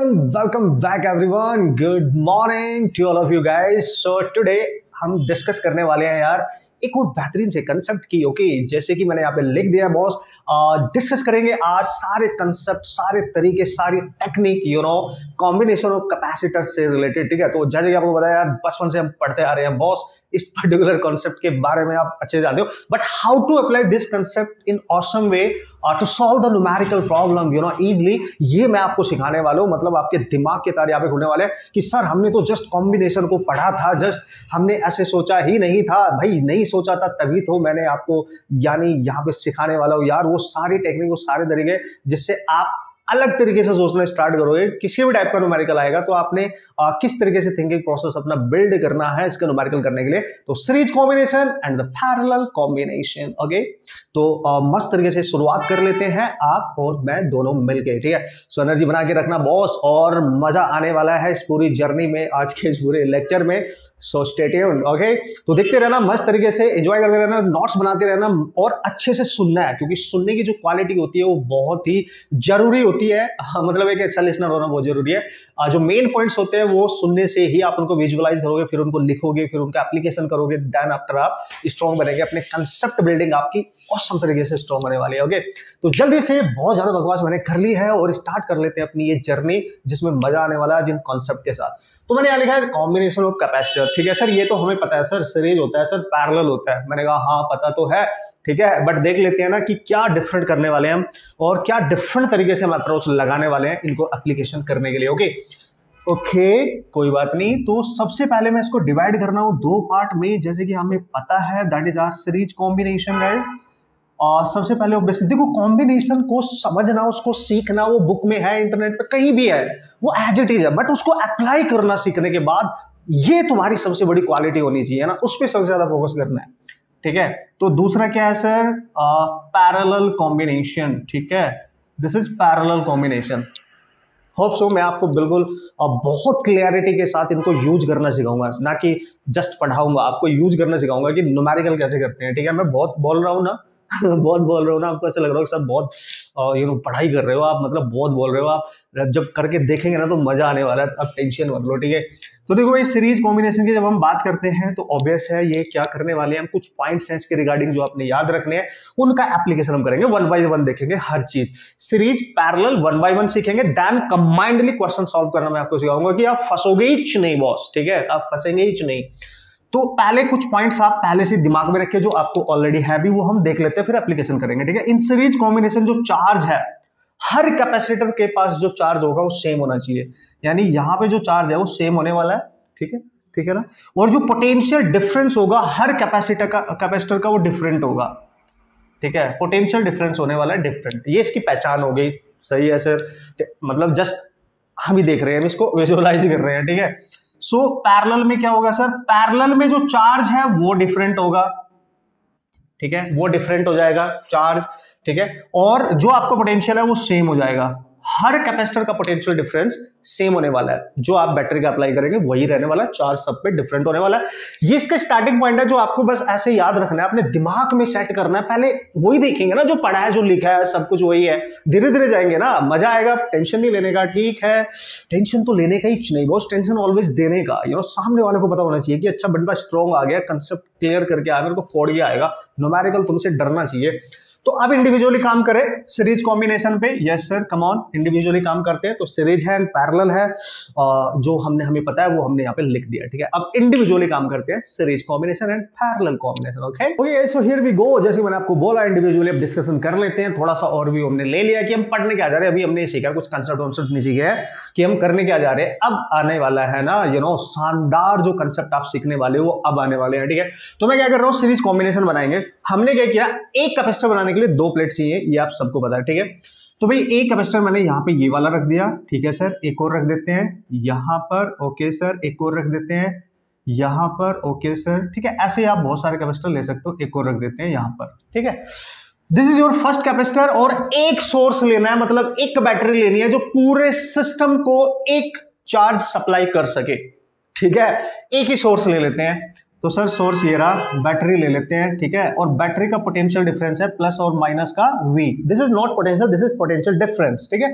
welcome back everyone. Good morning to all of you guys. So today हम discuss करने वाले हैं यार एक और बेहतरीन से कंसेप्ट की। ओके, जैसे कि मैंने यहाँ पे लिख दिया बॉस, डिस्कस करेंगे आज सारे कंसेप्ट, सारे तरीके, सारी टेक्निक, कॉम्बिनेशन ऑफ कैपेसिटर से रिलेटेड। ठीक है, तो जैसे कि आपको बताया यार, बचपन से हम पढ़ते आ रहे हैं बॉस, इस पर्टिकुलर कॉन्सेप्ट के बारे में आप अच्छे से जानते हो, but how to apply this concept in awesome way to solve the numerical problem easily, ये मैं आपको सिखाने वाला हूँ। मतलब आपके दिमाग के तार यहाँ पे खुलने वाले हैं कि सर हमने तो जस्ट कॉम्बिनेशन को पढ़ा था, जस्ट हमने ऐसे सोचा ही नहीं था। भाई नहीं सोचा था तभी तो मैंने आपको यानी यहाँ पे सिखाने वाला हूँ यार, वो सारी टेक्निक, वो सारे तरीके जिससे आप अलग तरीके से सोचना स्टार्ट करोगे। किसी भी टाइप का न्यूमेरिकल आएगा तो आपने किस तरीके से थिंकिंग प्रोसेस अपना बिल्ड करना है इसका न्यूमेरिकल करने के लिए। तो series combination and the parallel combination. Okay, तो मस्त तरीके से शुरुआत कर लेते हैं आप और मैं दोनों मिलके। ठीक है, सो एनर्जी बना के रखना बॉस, और मजा आने वाला है इस पूरी जर्नी में, आज के इस पूरे लेक्चर में। So stay tuned. ओके, तो देखते रहना, मस्त तरीके से एंजॉय करते रहना, नोट्स बनाते रहना और अच्छे से सुनना है, क्योंकि सुनने की जो क्वालिटी होती है वो बहुत ही जरूरी होती है। मतलब एक अच्छा लिसनर होना बहुत जरूरी है। जो मेन पॉइंट्स होते हैं वो सुनने से ही आप उनको विजुअलाइज करोगे, फिर उनको लिखोगे, फिर उनका एप्लीकेशन करोगे, देन आफ्टर आप स्ट्रॉन्ग बनेंगे। अपने कंसेप्ट बिल्डिंग आपकी ऑसम तरीके से स्ट्रॉन्ग होने वाली है। ओके, तो जल्दी से, बहुत ज्यादा बकवास मैंने कर ली है और स्टार्ट कर लेते हैं अपनी ये जर्नी जिसमें मजा आने वाला है जिन कॉन्सेप्ट के साथ। तो मैंने यहाँ लिखा है कॉम्बिनेशन ऑफ कैपेसिटर। ठीक है सर, ये तो हमें पता है सर, सीरीज होता है सर, पैरेलल होता है। मैंने कहा हाँ पता तो है, ठीक है, बट देख लेते हैं ना कि क्या डिफरेंट करने वाले हैं हम और क्या डिफरेंट तरीके से हम अप्रोच लगाने वाले हैं इनको एप्लीकेशन करने के लिए। ओके, कोई बात नहीं। तो सबसे पहले मैं इसको डिवाइड करना हूं दो पार्ट में, जैसे कि हमें पता है that is our series combination guys. और सबसे पहले ऑब्वियसली देखो, कॉम्बिनेशन को समझना, उसको सीखना, वो बुक में है, इंटरनेट पे कहीं भी है, वो एज इट इज है, बट उसको अप्लाई करना सीखने के बाद ये तुम्हारी सबसे बड़ी क्वालिटी होनी चाहिए ना, उस पर सबसे ज्यादा फोकस करना है। ठीक है, तो दूसरा क्या है सर, पैरेलल कॉम्बिनेशन। ठीक है, this is parallel combination. Hope so मैं आपको बिल्कुल बहुत क्लियरिटी के साथ इनको यूज करना सिखाऊंगा, ना कि जस्ट पढ़ाऊंगा, आपको यूज करना सिखाऊंगा कि न्यूमेरिकल कैसे करते हैं। ठीक है, मैं बहुत बोल रहा हूँ ना बहुत बोल रहे हो ना, आपको ऐसा लग रहा हो कि सब बहुत पढ़ाई कर रहे हो आप, मतलब बहुत बोल रहे हो आप। जब करके देखेंगे ना तो मजा आने वाला है, अब टेंशन मत लो। ठीक है, तो देखो भाई, सीरीज कॉम्बिनेशन की जब हम बात करते हैं तो ऑब्वियस है ये क्या करने वाले हैं हम, कुछ पॉइंट्स हैं इसके रिगार्डिंग जो आपने याद रखने हैं, उनका एप्लीकेशन हम करेंगे, वन बाय वन देखेंगे हर चीज। Series parallel one by one सीखेंगे, देन कंबाइंडली क्वेश्चन सॉल्व करना मैं आपको सिखाऊंगा कि आप फंसोगे ही नहीं बॉस। ठीक है, आप फंसेंगे ही नहीं। तो पहले कुछ पॉइंट्स आप पहले से दिमाग में रखिए जो आपको ऑलरेडी है भी, वो हम देख लेते हैं, फिर एप्लीकेशन करेंगे। ठीक है, इन सीरीज कॉम्बिनेशन जो चार्ज है, हर कैपेसिटर के पास जो चार्ज होगा वो सेम होना चाहिए, यानी यहां पे जो चार्ज है वो सेम होने वाला है। ठीक है, ठीक है ना, और जो पोटेंशियल डिफरेंस होगा हर कैपेसिटर का वो डिफरेंट होगा। ठीक है, पोटेंशियल डिफरेंस होने वाला है डिफरेंट, ये इसकी पहचान हो गई। सही है सर, मतलब जस्ट हम ही देख रहे हैं, हम इसको विजुअलाइज कर रहे हैं। ठीक है, सो पैरेलल में क्या होगा सर, पैरेलल में जो चार्ज है वो डिफरेंट होगा। ठीक है, वो डिफरेंट हो जाएगा चार्ज। ठीक है, और जो आपका पोटेंशियल है वो सेम हो जाएगा। हर कैपेसिटर का पोटेंशियल डिफरेंस सेम होने वाला है, जो आप बैटरी का अप्लाई करेंगे वही रहने वाला है, चार्ज सब पे डिफरेंट होने वाला है। ये इसका स्टार्टिंग पॉइंट है जो आपको बस ऐसे याद रखना है, अपने दिमाग में सेट करना है। पहले वही देखेंगे ना जो पढ़ा है, जो लिखा है, सब कुछ वही है, धीरे धीरे जाएंगे ना, मजा आएगा। टेंशन नहीं लेने का, ठीक है, टेंशन तो लेने का ही नहीं बॉस, टेंशन ऑलवेज देने का। सामने वाले को पता होना चाहिए कि अच्छा बंदा स्ट्रॉन्ग आ गया, कंसेप्ट क्लियर करके आ गया, उनको फोड़ के आएगा। न्यूमेरिकल तुमसे डरना चाहिए। तो अब इंडिविजुअली काम करें सीरीज कॉम्बिनेशन पे। Yes sir, come on, individually काम करते हैं। तो सीरीज है एंड पैरेलल है, जो हमें पता है वो हमने यहाँ पे लिख दिया। ठीक है, अब इंडिविजुअली काम करते हैं, series combination and parallel combination. Okay, so here we go. जैसे मैंने आपको बोला, इंडिविजुअली अब डिस्कशन कर लेते हैं। थोड़ा सा और भी हमने ले लिया कि हम पढ़ने क्या जा रहे हैं, अभी हमने सीखा कुछ कंसेप्ट नहीं सीखे हैं कि हम करने क्या जा रहे हैं। अब आने वाला है ना शानदार जो कंसेप्ट आप सीखने वाले हो वो अब आने वाले हैं। ठीक है, तो मैं क्या कर रहा हूँ, सीरीज कॉम्बिनेशन बनाएंगे। हमने क्या किया, एक कैपेसिटर बनाने के लिए दो प्लेट चाहिए, ये आप सबको पता है। ठीक है, तो भाई एक कैपेसिटर मैंने यहाँ पे ये वाला रख दिया। ठीक है सर, एक और रख देते हैं यहाँ पर। ओके सर, एक और रख देते हैं यहाँ पर। ओके सर, ठीक है, ऐसे आप बहुत सारे कैपेसिटर ले सकते हो, एक और रख देते हैं यहाँ पर। ठीक है, this is your first capacitor, और एक सोर्स लेना है, मतलब एक बैटरी लेनी है जो पूरे सिस्टम को एक चार्ज सप्लाई कर सके। ठीक है, एक ही सोर्स ले लेते हैं। तो सर सोर्स ये रहा, बैटरी ले लेते हैं। ठीक है, और बैटरी का पोटेंशियल डिफरेंस है प्लस और माइनस का V। This is not potential, this is potential difference. ठीक है,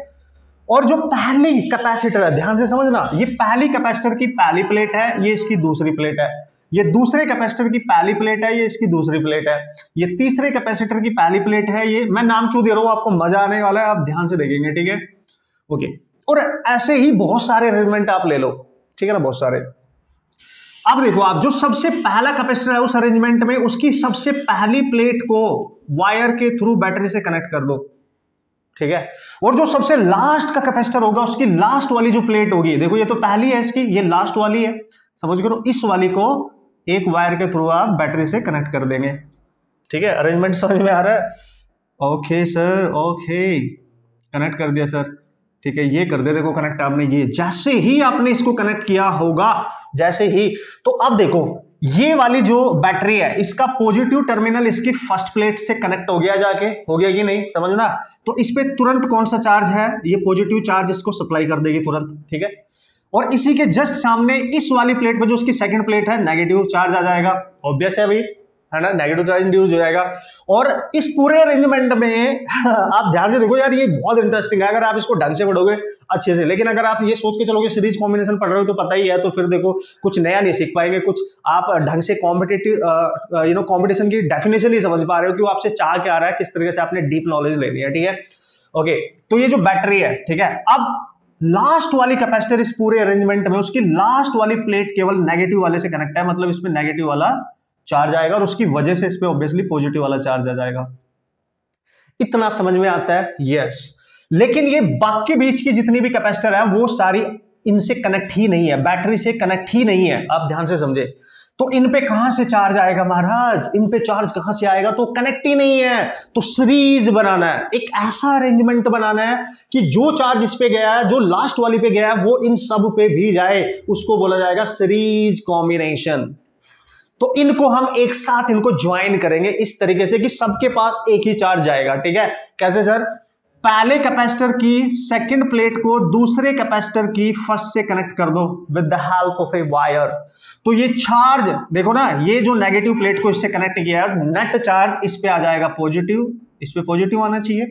और जो पहली कैपेसिटर है, ध्यान से समझना, ये पहली कैपेसिटर की पहली प्लेट है, ये इसकी दूसरी प्लेट है। ये दूसरे कैपेसिटर की पहली प्लेट है, ये इसकी दूसरी प्लेट है। ये तीसरे कैपेसिटर की पहली प्लेट है। ये मैं नाम क्यों दे रहा हूं, आपको मजा आने वाला है, आप ध्यान से देखेंगे, ठीक है। ओके, और ऐसे ही बहुत सारे अरेंजमेंट आप ले लो, ठीक है ना, बहुत सारे। अब देखो, आप जो सबसे पहला कैपेसिटर है उस अरेंजमेंट में, उसकी सबसे पहली प्लेट को वायर के थ्रू बैटरी से कनेक्ट कर दो, ठीक है। और जो सबसे लास्ट का कैपेसिटर होगा, उसकी लास्ट वाली जो प्लेट होगी, देखो ये तो पहली है इसकी, ये लास्ट वाली है, समझ करो, इस वाली को एक वायर के थ्रू आप बैटरी से कनेक्ट कर देंगे, ठीक है। अरेंजमेंट समझ में आ रहा है? ओके सर, ओके, कनेक्ट कर दिया सर, ठीक है। ये कर दे, देखो कनेक्ट आपने, ये जैसे ही आपने इसको कनेक्ट किया होगा, जैसे ही, तो अब देखो ये वाली जो बैटरी है, इसका पॉजिटिव टर्मिनल इसकी फर्स्ट प्लेट से कनेक्ट हो गया, जाके हो गया कि नहीं, समझना। तो इस पे तुरंत कौन सा चार्ज है, ये पॉजिटिव चार्ज इसको सप्लाई कर देगी तुरंत, ठीक है। और इसी के जस्ट सामने इस वाली प्लेट पे जो उसकी सेकंड प्लेट है, नेगेटिव चार्ज आ जाएगा, ऑब्वियस है भाई, है ना, नेगेटिव चार्ज इंड्यूस हो जाएगा। और इस पूरे अरेंजमेंट में आप ध्यान से देखो यार, ये बहुत इंटरेस्टिंग है अगर आप इसको ढंग से पढ़ोगे अच्छे से। लेकिन अगर आप ये सोच के चलोगे सीरीज कॉम्बिनेशन पढ़ रहे हो तो पता ही है, तो फिर देखो कुछ नया नहीं सीख पाएंगे, कुछ आप ढंग से कॉम्पिटिटिव कॉम्पिटिशन की डेफिनेशन नहीं समझ पा रहे हो कि वो आपसे चाह क्या रहा है, किस तरीके से आपने डीप नॉलेज लेनी है, ठीक है। ओके, तो ये जो बैटरी है, ठीक है, अब लास्ट वाली कैपेसिटर इस पूरे अरेंजमेंट में, उसकी लास्ट वाली प्लेट केवल नेगेटिव वाले से कनेक्ट है, मतलब इसमें नेगेटिव वाला चार्ज आएगा और उसकी वजह से इस पे ऑब्वियसली पॉजिटिव वाला चार्ज आ जाएगा। इतना समझ में आता है? यस। लेकिन ये बाकी बीच की जितनी भी कैपेसिटर है वो सारी इनसे कनेक्ट ही नहीं है, बैटरी से कनेक्ट ही नहीं है, आप ध्यान से समझे। तो इन पे कहां से चार्ज आएगा महाराज, इन पे चार्ज कहां से आएगा, तो कनेक्ट ही नहीं है। तो सीरीज बनाना है, एक ऐसा अरेंजमेंट बनाना है कि जो चार्ज इस पे गया है, जो लास्ट वाली पे गया है, वो इन सब पे भी जाए, उसको बोला जाएगा सीरीज कॉम्बिनेशन। तो इनको हम एक साथ इनको ज्वाइन करेंगे इस तरीके से कि सबके पास एक ही चार्ज जाएगा, ठीक है। कैसे सर? पहले कैपेसिटर की सेकंड प्लेट को दूसरे कैपेसिटर की फर्स्ट से कनेक्ट कर दो with the help of a wire. तो ये चार्ज देखो ना, ये जो नेगेटिव प्लेट को इससे कनेक्ट किया है, नेट चार्ज इस पे आ जाएगा पॉजिटिव, इस पे पॉजिटिव आना चाहिए,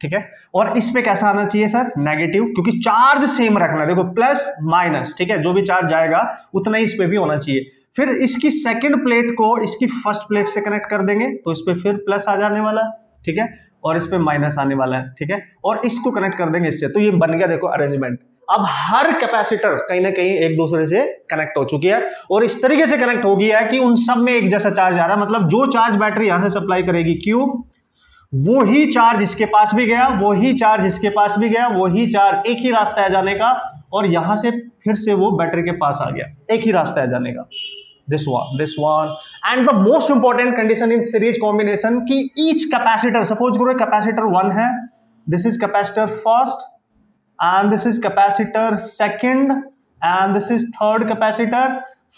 ठीक है। और इस पे कैसा आना चाहिए सर? नेगेटिव, क्योंकि चार्ज सेम रखना, देखो प्लस माइनस, ठीक है, जो भी चार्ज जाएगा उतना ही इस पे भी होना चाहिए। फिर इसकी सेकंड प्लेट को इसकी फर्स्ट प्लेट से कनेक्ट कर देंगे, तो इस पे फिर प्लस आ जाने वाला है, ठीक है, और इस पे माइनस आने वाला है, ठीक है, और इसको कनेक्ट कर देंगे इससे। तो ये बन गया देखो अरेंजमेंट। अब हर कैपेसिटर कहीं ना कहीं एक दूसरे से कनेक्ट हो चुकी है और इस तरीके से कनेक्ट हो गया है कि उन सब में एक जैसा चार्ज आ रहा है। मतलब जो चार्ज बैटरी यहां से सप्लाई करेगी क्यू, वो ही चार्ज इसके पास भी गया, वो ही चार्ज इसके पास भी गया, वो ही चार्ज, एक ही रास्ता है जाने का, और यहां से फिर से वो बैटरी के पास आ गया, एक ही रास्ता है जाने का। This one, and the most important condition in series combination कि each capacitor, suppose करो capacitor 1 है, this is capacitor first, and this is capacitor second, and this is third capacitor,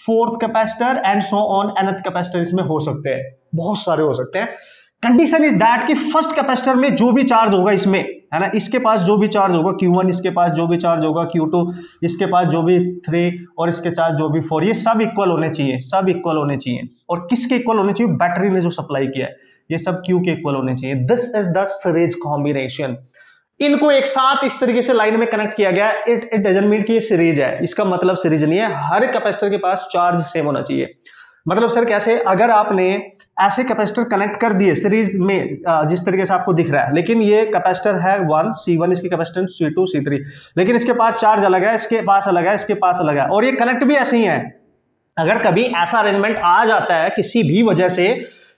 fourth capacitor, and so on, nth capacitor इसमें हो सकते हैं, बहुत सारे हो सकते हैं। कंडीशन इज दैट कि फर्स्ट कैपेसिटर में जो भी चार्ज होगा इसमें, है ना, इसके पास जो भी चार्ज होगा Q1, इसके पास जो भी चार्ज होगा Q2, इसके पास जो भी 3, और इसके चार्ज जो भी 4, ये सब इक्वल होने चाहिए, सब इक्वल होने चाहिए। और किसके इक्वल होने चाहिए? बैटरी ने जो सप्लाई किया है, ये सब Q के इक्वल होने चाहिए। This is the series combination. इनको एक साथ इस तरीके से लाइन में कनेक्ट किया गया। इट डजंट मीन कि ये सीरीज है, इसका मतलब सीरीज नहीं है, हर कैपेसिटर के पास चार्ज सेम होना चाहिए। मतलब सर कैसे? अगर आपने ऐसे कैपेसिटर कनेक्ट कर दिए सीरीज में जिस तरीके से आपको दिख रहा है, लेकिन ये कैपेसिटर है 1 C1, इसकी कैपेसिटेंस C2 C3, लेकिन इसके पास चार्ज अलग है, इसके पास अलग है, इसके पास अलग है, और ये कनेक्ट भी ऐसे ही है। अगर कभी ऐसा अरेंजमेंट आ जाता है किसी भी वजह से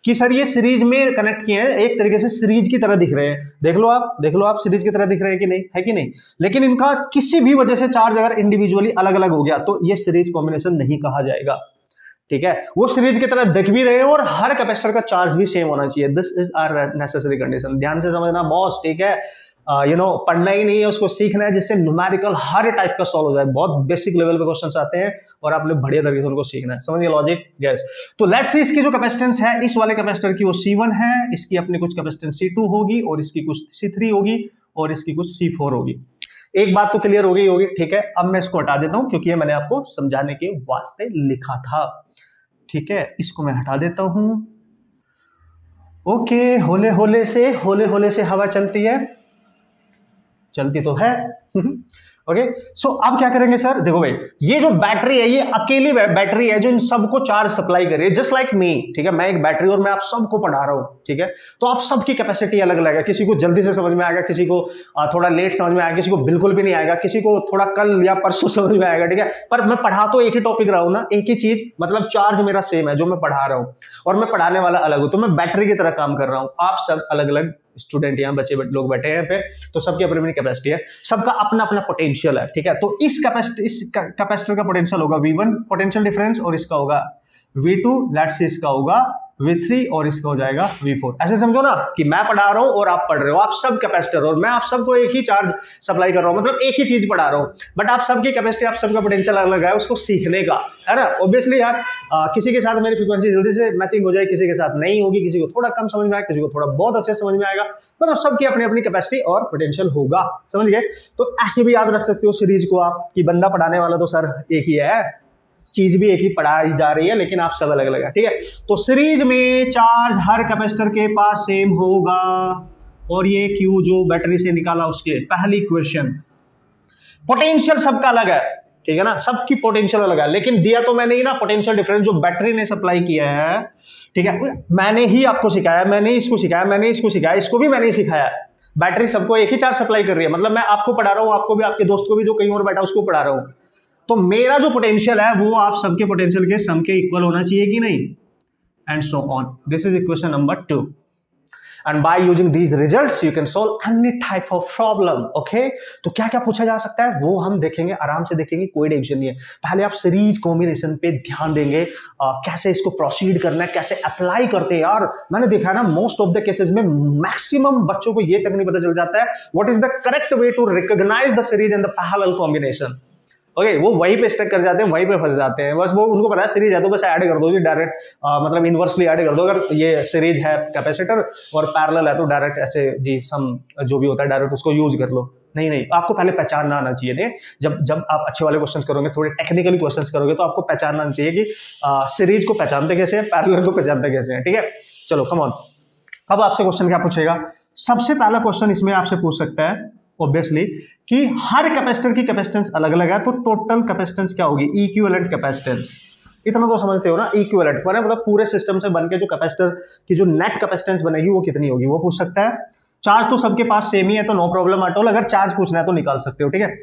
कि सर ये सीरीज में कनेक्ट किए हैं, एक तरीके से सीरीज की तरह दिख रहे हैं, देख लो आप सीरीज की तरह दिख रहे हैं कि नहीं, है कि नहीं, लेकिन इनका किसी भी वजह से चार्ज अगर इंडिविजुअली अलग अलग हो गया तो ये सीरीज कॉम्बिनेशन नहीं कहा जाएगा, ठीक है। वो सीरीज की तरह दिख भी रहे हैं और हर कैपेसिटर का चार्ज भी सेम होना चाहिए। This is our necessary condition. ध्यान से समझना बॉस, ठीक है। पढ़ना ही नहीं है, उसको सीखना है, जिससे न्यूमेरिकल हर टाइप का सॉल्व हो जाए। बहुत बेसिक लेवल पे क्वेश्चंस आते हैं और आपने बढ़िया तरीके से उनको सीखना है, समझिए लॉजिक। यस, तो लेट्स सी इसकी जो कैपेसिटेंस है, इस वाले कैपेसिटर की वो C1 है, इसकी अपनी कुछ कैपेसिटेंस C2 होगी, और इसकी कुछ C3 होगी, और इसकी कुछ C4 होगी। एक बात तो क्लियर हो गई होगी, ठीक है। अब मैं इसको हटा देता हूं क्योंकि ये मैंने आपको समझाने के वास्ते लिखा था, ठीक है। इसको मैं हटा देता हूं। ओके, होले होले से हवा चलती है। चलती तो है। ओके, सो अब क्या करेंगे सर, देखो भाई ये जो बैटरी है ये अकेली बैटरी है जो इन सबको चार्ज सप्लाई कर रही है, जस्ट लाइक मी, ठीक है। मैं एक बैटरी और मैं आप सबको पढ़ा रहा हूं, ठीक है। तो आप सबकी कैपेसिटी अलग अलग है, किसी को जल्दी से समझ में आएगा, किसी को थोड़ा लेट समझ में आएगा, किसी को बिल्कुल भी नहीं आएगा, किसी को थोड़ा कल या परसों समझ में आएगा, ठीक है। पर मैं पढ़ा तो एक ही टॉपिक रहा हूं ना, एक ही चीज, मतलब चार्ज मेरा सेम है जो मैं पढ़ा रहा हूं, और मैं पढ़ाने वाला अलग हूं, तो मैं बैटरी की तरह काम कर रहा हूं। आप सब अलग अलग स्टूडेंट यहाँ बच्चे लोग बैठे हैं पे, तो सबकी अपनी अपनी कैपेसिटी है, सबका अपना अपना पोटेंशियल है, ठीक है। तो इस कैपेसिटर का पोटेंशियल होगा V1 पोटेंशियल डिफरेंस, और इसका होगा V2, लेट्स से इसका होगा V3, और इसका हो जाएगा V4। ऐसे समझो ना कि मैं पढ़ा रहा हूं और आप पढ़ रहे हो, आप सब कैपेसिटर, और मैं आप सबको एक ही चार्ज सप्लाई कर रहा हूं, मतलब एक ही चीज पढ़ा रहा हूं, बट आप सबकी कैपेसिटी, आप सबका पोटेंशियल अलग है उसको सीखने का, है ना। ऑब्वियसली यार किसी के साथ मेरी फ्रीक्वेंसी जल्दी से मैचिंग हो जाए, किसी के साथ नहीं होगी, किसी को थोड़ा कम समझ में आएगा, किसी को थोड़ा बहुत अच्छे समझ में आएगा, मतलब सबकी अपनी अपनी कैपेसिटी और पोटेंशियल होगा, समझ गए। तो ऐसे भी याद रख सकते हो सीरीज को आप कि बंदा पढ़ाने वाला तो सर एक ही है, चीज भी एक ही पढ़ाई जा रही है, लेकिन आप सब अलग अलग है, ठीक है। तो सीरीज में चार्ज हर कैपेसिटर के पास सेम होगा, और ये Q जो बैटरी से निकाला उसके पहली इक्वेशन, पोटेंशियल सबका अलग है, ठीक है ना, सबकी पोटेंशियल अलग है, लेकिन दिया तो मैंने ही ना पोटेंशियल डिफरेंस जो बैटरी ने सप्लाई किया है, ठीक है, मैंने ही आपको सिखाया, मैंने इसको सिखाया, मैंने इसको सिखाया, इसको भी मैंने ही सिखाया। बैटरी सबको एक ही चार्ज सप्लाई कर रही है, मतलब मैं आपको पढ़ा रहा हूं, आपको भी, आपके दोस्त को भी जो कहीं और बैठा उसको पढ़ा रहा हूं, तो मेरा जो पोटेंशियल है वो आप सबके पोटेंशियल के सम के इक्वल होना चाहिए कि नहीं, and so on. This is equation number 2, and by using these results you can solve any type of problem. Okay, तो क्या क्या पूछा जा सकता है वो हम देखेंगे, आराम से देखेंगे, कोई टेंशन नहीं है। पहले आप सीरीज कॉम्बिनेशन पे ध्यान देंगे, कैसे इसको प्रोसीड करना है, कैसे अप्लाई करते हैं। यार मैंने देखा है ना, मोस्ट ऑफ द केसेस में मैक्सिमम बच्चों को ये तक नहीं पता चल जाता है what is the correct way to recognise the series and the parallel combination. Okay, वो वहीं पे स्टक कर जाते हैं, वहीं पे फंस जाते हैं, बस वो उनको पता है सीरीज है तो बस ऐड कर दो जी डायरेक्ट, मतलब इनवर्सली ऐड कर दो। अगर ये सीरीज है कैपेसिटर और पैरेलल है तो डायरेक्ट ऐसे जी सम जो भी होता है डायरेक्ट उसको यूज कर लो। नहीं नहीं, आपको पहले पहचानना आना चाहिए। नहीं, जब आप अच्छे वाले क्वेश्चंस करोगे, थोड़े टेक्निकली क्वेश्चंस करोगे, तो आपको पहचानना आना चाहिए कि सीरीज को पहचानते कैसे हैं, पैरेलल को पहचानते कैसे हैं, ठीक है। चलो कम ऑन, अब आपसे क्वेश्चन क्या पूछेगा। सबसे पहला क्वेश्चन इसमें आपसे पूछ सकता है ऑब्वियसली कि हर कैपेसिटर की कैपेसिटेंस अलग अलग है, तो टोटल कैपेसिटेंस क्या होगी, इक्विवेलेंट कैपेसिटेंस। इतना तो समझते हो ना, इक्विवेलेंट मतलब पूरे सिस्टम से बनके जो कैपेसिटर की जो नेट कैपेसिटेंस बनेगी वो कितनी होगी, वो पूछ सकता है। चार्ज तो सबके पास सेम ही है तो नो प्रॉब्लम एट ऑल, अगर चार्ज पूछना है तो निकाल सकते हो, ठीक है।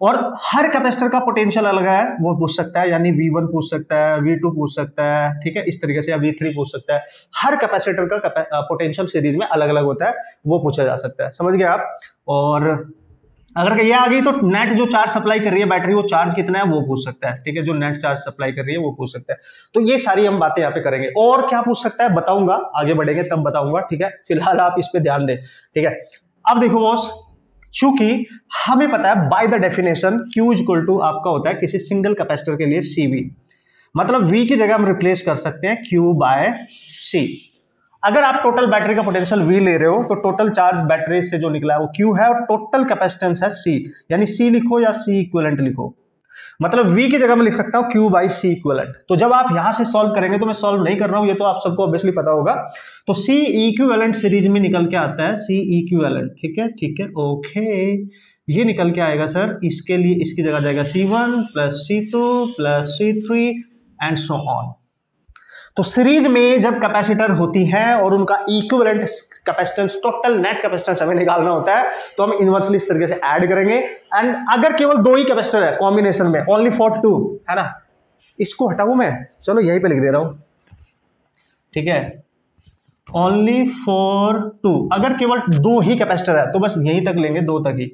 और हर कैपेसिटर का पोटेंशियल अलग है वो पूछ सकता है, यानी V1 पूछ सकता है, V2 पूछ सकता है, ठीक है, इस तरीके से, या V3 पूछ सकता है। हर कैपेसिटर का पोटेंशियल सीरीज में अलग अलग होता है, वो पूछा जा सकता है, समझ गए आप। और अगर ये आ गई तो नेट जो चार्ज सप्लाई कर रही है बैटरी, वो चार्ज कितना है वो पूछ सकता है, ठीक है, जो नेट चार्ज सप्लाई कर रही है वो पूछ सकता है। तो ये सारी हम बातें यहाँ पे करेंगे। और क्या पूछ सकता है बताऊंगा, आगे बढ़ेंगे तब बताऊंगा, ठीक है, फिलहाल आप इस पे ध्यान दें, ठीक है। अब देखो बॉस, चूंकि हमें पता है by the definition Q equal to आपका होता है किसी सिंगल कैपेसिटर के लिए CV, मतलब V की जगह हम रिप्लेस कर सकते हैं Q बाय C। अगर आप टोटल बैटरी का पोटेंशियल V ले रहे हो तो टोटल चार्ज बैटरी से जो निकला है वो Q है, और टोटल कैपेसिटेंस है C, यानी C लिखो या C इक्विवेलेंट लिखो, मतलब V की जगह में लिख सकता हूं Q बाई C इक्विवेलेंट। तो जब आप यहां से सॉल्व करेंगे, तो मैं सॉल्व नहीं कर रहा हूं, ये तो आप सबको ऑब्वियसली पता होगा, तो C इक्विवेलेंट सीरीज में निकल के आता है C इक्विवेलेंट, ठीक है, ओके, ये निकल के आएगा सर, इसके लिए इसकी जगह जाएगा C1 plus C2 plus C3 and so on. तो सीरीज में जब कैपेसिटर होती है और उनका equivalent capacitance, total net capacitance हमें निकालना होता है, तो हम इनवर्सली इस तरीके से ऐड करेंगे। एंड अगर केवल दो ही कैपेसिटर है कॉम्बिनेशन में, ओनली फॉर 2, है ना, इसको हटाऊं मैं, चलो यहीं पे लिख दे रहा हूं, ठीक है, ओनली फॉर 2। अगर केवल दो ही कैपेसिटर है तो बस यहीं तक लेंगे, 2 तक ही,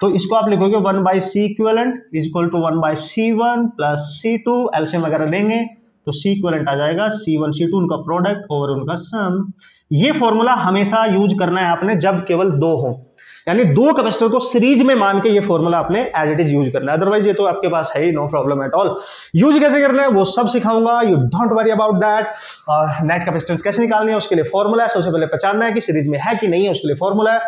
तो इसको आप लिखोगे 1 by C equivalent is equal to 1 by C1 plus C2, LCM वगैरह लेंगे तो C इक्विवेलेंट आ जाएगा C1 C2 उनका प्रोडक्ट और उनका सम। ये फॉर्मूला हमेशा यूज करना है आपने जब केवल 2 हो, यानी 2 कैपेसिटर को सीरीज में मान के ये फॉर्मूला आपने एज इट इज यूज करना है, अदरवाइज ये तो आपके पास है ही, no problem at all. Use कैसे करना है वो सब सिखाऊंगा, you don't worry about that. Net capacitance कैसे निकालनी है उसके लिए फॉर्मूला है, सबसे पहले पहचानना है कि सीरीज में है कि नहीं है, उसके लिए फॉर्मूला है।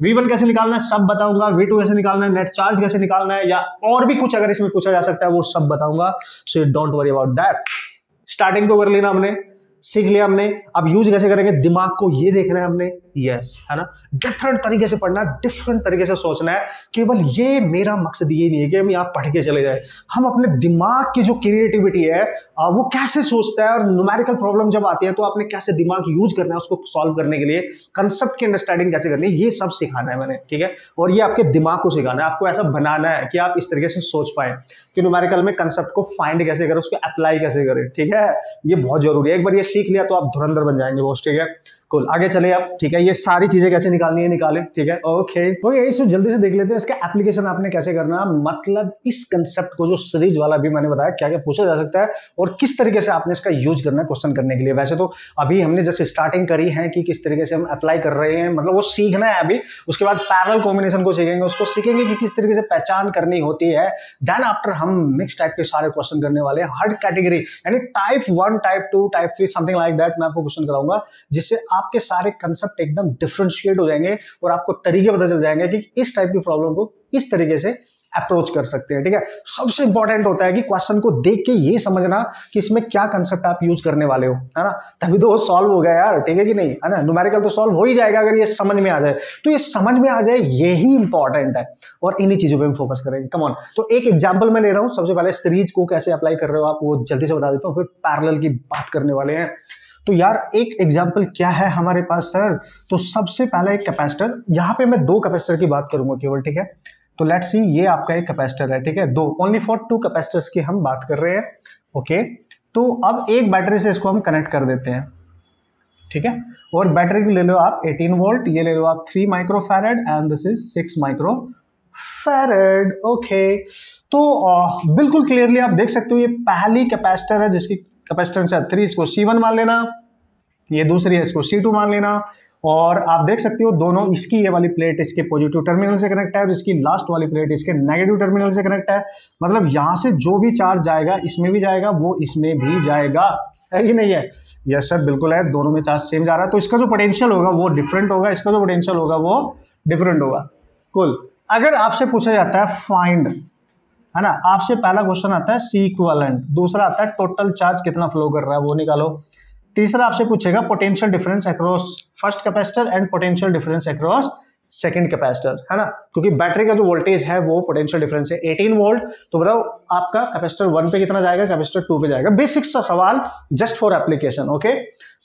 V1 कैसे निकालना है सब बताऊंगा, V2 कैसे निकालना है, नेट चार्ज कैसे निकालना है, या और भी कुछ अगर इसमें पूछा जा सकता है वो सब बताऊंगा, so don't worry about that. Starting तो कर लेना हमने, सीख लिया हमने, अब यूज कैसे करेंगे दिमाग को ये देखना है हमने, यस, है ना। डिफरेंट तरीके से पढ़ना, डिफरेंट तरीके से सोचना है। केवल ये मेरा मकसद ये नहीं है कि हम यहाँ पढ़ के चले जाए, हम अपने दिमाग की जो क्रिएटिविटी है वो कैसे सोचता है, और न्यूमेरिकल प्रॉब्लम जब आती है तो आपने कैसे दिमाग यूज करना है उसको सॉल्व करने के लिए, कंसेप्ट की अंडरस्टैंडिंग कैसे करनी है, ये सब सिखाना है मैंने, ठीक है। और ये आपके दिमाग को सिखाना है, आपको ऐसा बनाना है कि आप इस तरीके से सोच पाए कि न्यूमेरिकल में कंसेप्ट को फाइंड कैसे करें, उसको अप्लाई कैसे करें, ठीक है। ये बहुत जरूरी है, एक बार ये सीख लिया तो आप धुरंधर बन जाएंगे बॉस, ठीक है। कुल आगे चले आप, ठीक है। ये सारी चीजें कैसे निकालनी है निकालें, ठीक है। ओके, तो यही सो जल्दी से देख लेते हैं इसका एप्लीकेशन आपने कैसे करना, मतलब इस कंसेप्ट को जो सीरीज वाला भी मैंने बताया क्या क्या पूछा जा सकता है और किस तरीके से आपने इसका यूज करना है क्वेश्चन करने के लिए। वैसे तो अभी हमने जैसे स्टार्टिंग करी है कि किस तरीके से हम अप्लाई कर रहे हैं, मतलब वो सीखना है अभी। उसके बाद पैरेलल कॉम्बिनेशन को सीखेंगे, उसको सीखेंगे कि किस तरीके से पहचान करनी होती है। देन आफ्टर हम मिक्स टाइप के सारे क्वेश्चन करने वाले हैं, हर कैटेगरी, यानी type 1, type 2, type 3, something like that मैं आपको क्वेश्चन कराऊंगा, जिससे आपके सारे कंसेप्ट एकदम डिफरेंशिएट हो जाएंगे और आपको तरीके पता चल जाएंगे कि इस टाइप की प्रॉब्लम को इस तरीके से अप्रोच कर सकते हैं, ठीक है। सबसे इंपॉर्टेंट होता है कि क्वेश्चन को देख के ये समझना कि इसमें क्या कंसेप्ट आप यूज करने वाले हो, है ना, तभी तो वो सॉल्व हो गया यार, ठीक है कि नहीं, है ना। न्यूमेरिकल तो सॉल्व हो ही जाएगा अगर ये समझ में आ जाए, तो ये समझ में आ जाए यही इंपॉर्टेंट है, और इन्हीं चीजों पे हम फोकस करेंगे। कम ऑन, तो एक एग्जांपल मैं ले रहा हूं। सबसे पहले सीरीज को कैसे अप्लाई कर रहे हो आप वो जल्दी से बता देता हूं, फिर पैरेलल की बात करने वाले हैं। तो यार एक एग्जांपल क्या है हमारे पास सर, तो सबसे पहला एक कैपेसिटर, यहाँ पे मैं 2 कैपेसिटर की बात करूंगा केवल, ठीक है। तो लेट्स सी, ये आपका एक कैपेसिटर है, ठीक है, दो, ओनली फॉर 2 कैपेसिटर्स की हम बात कर रहे हैं, ओके। तो अब एक बैटरी से इसको हम कनेक्ट कर देते हैं, ठीक है। और बैटरी की ले लो आप 18 वोल्ट, ये ले लो आप 3 microfarad and this is 6 microfarad, okay. तो बिल्कुल क्लियरली आप देख सकते हो ये पहली कैपेसिटर है जिसकी कैपेसिटेंस है 3, इसको C1 मान लेना, ये दूसरी है इसको C2 मान लेना। और आप देख सकते हो दोनों, इसकी ये वाली प्लेट इसके पॉजिटिव टर्मिनल से कनेक्ट है और इसकी लास्ट वाली प्लेट इसके नेगेटिव टर्मिनल से कनेक्ट है। मतलब यहां से जो भी चार्ज जाएगा इसमें भी जाएगा, वो इसमें भी जाएगा, है कि नहीं है? यस सर, बिल्कुल है, दोनों में चार्ज सेम जा रहा है, तो इसका जो पोटेंशियल होगा वो डिफरेंट होगा, इसका जो पोटेंशियल होगा वो डिफरेंट होगा। कुल, अगर आपसे पूछा जाता है फाइंड, है ना, आपसे पहला क्वेश्चन आता है सी इक्विवेलेंट, दूसरा आता है टोटल चार्ज कितना फ्लो कर रहा है वो निकालो, तीसरा आपसे पूछेगा potential difference across first capacitor and potential difference across second capacitor, है ना, क्योंकि बैटरी का जो वोल्टेज है वो पोटेंशियल डिफरेंस है 18 वोल्ट। तो बताओ आपका कैपेसिटर 1 पे कितना जाएगा, कैपेसिटर 2 पे जाएगा। बेसिक सा सवाल, जस्ट फॉर एप्लीकेशन, ओके।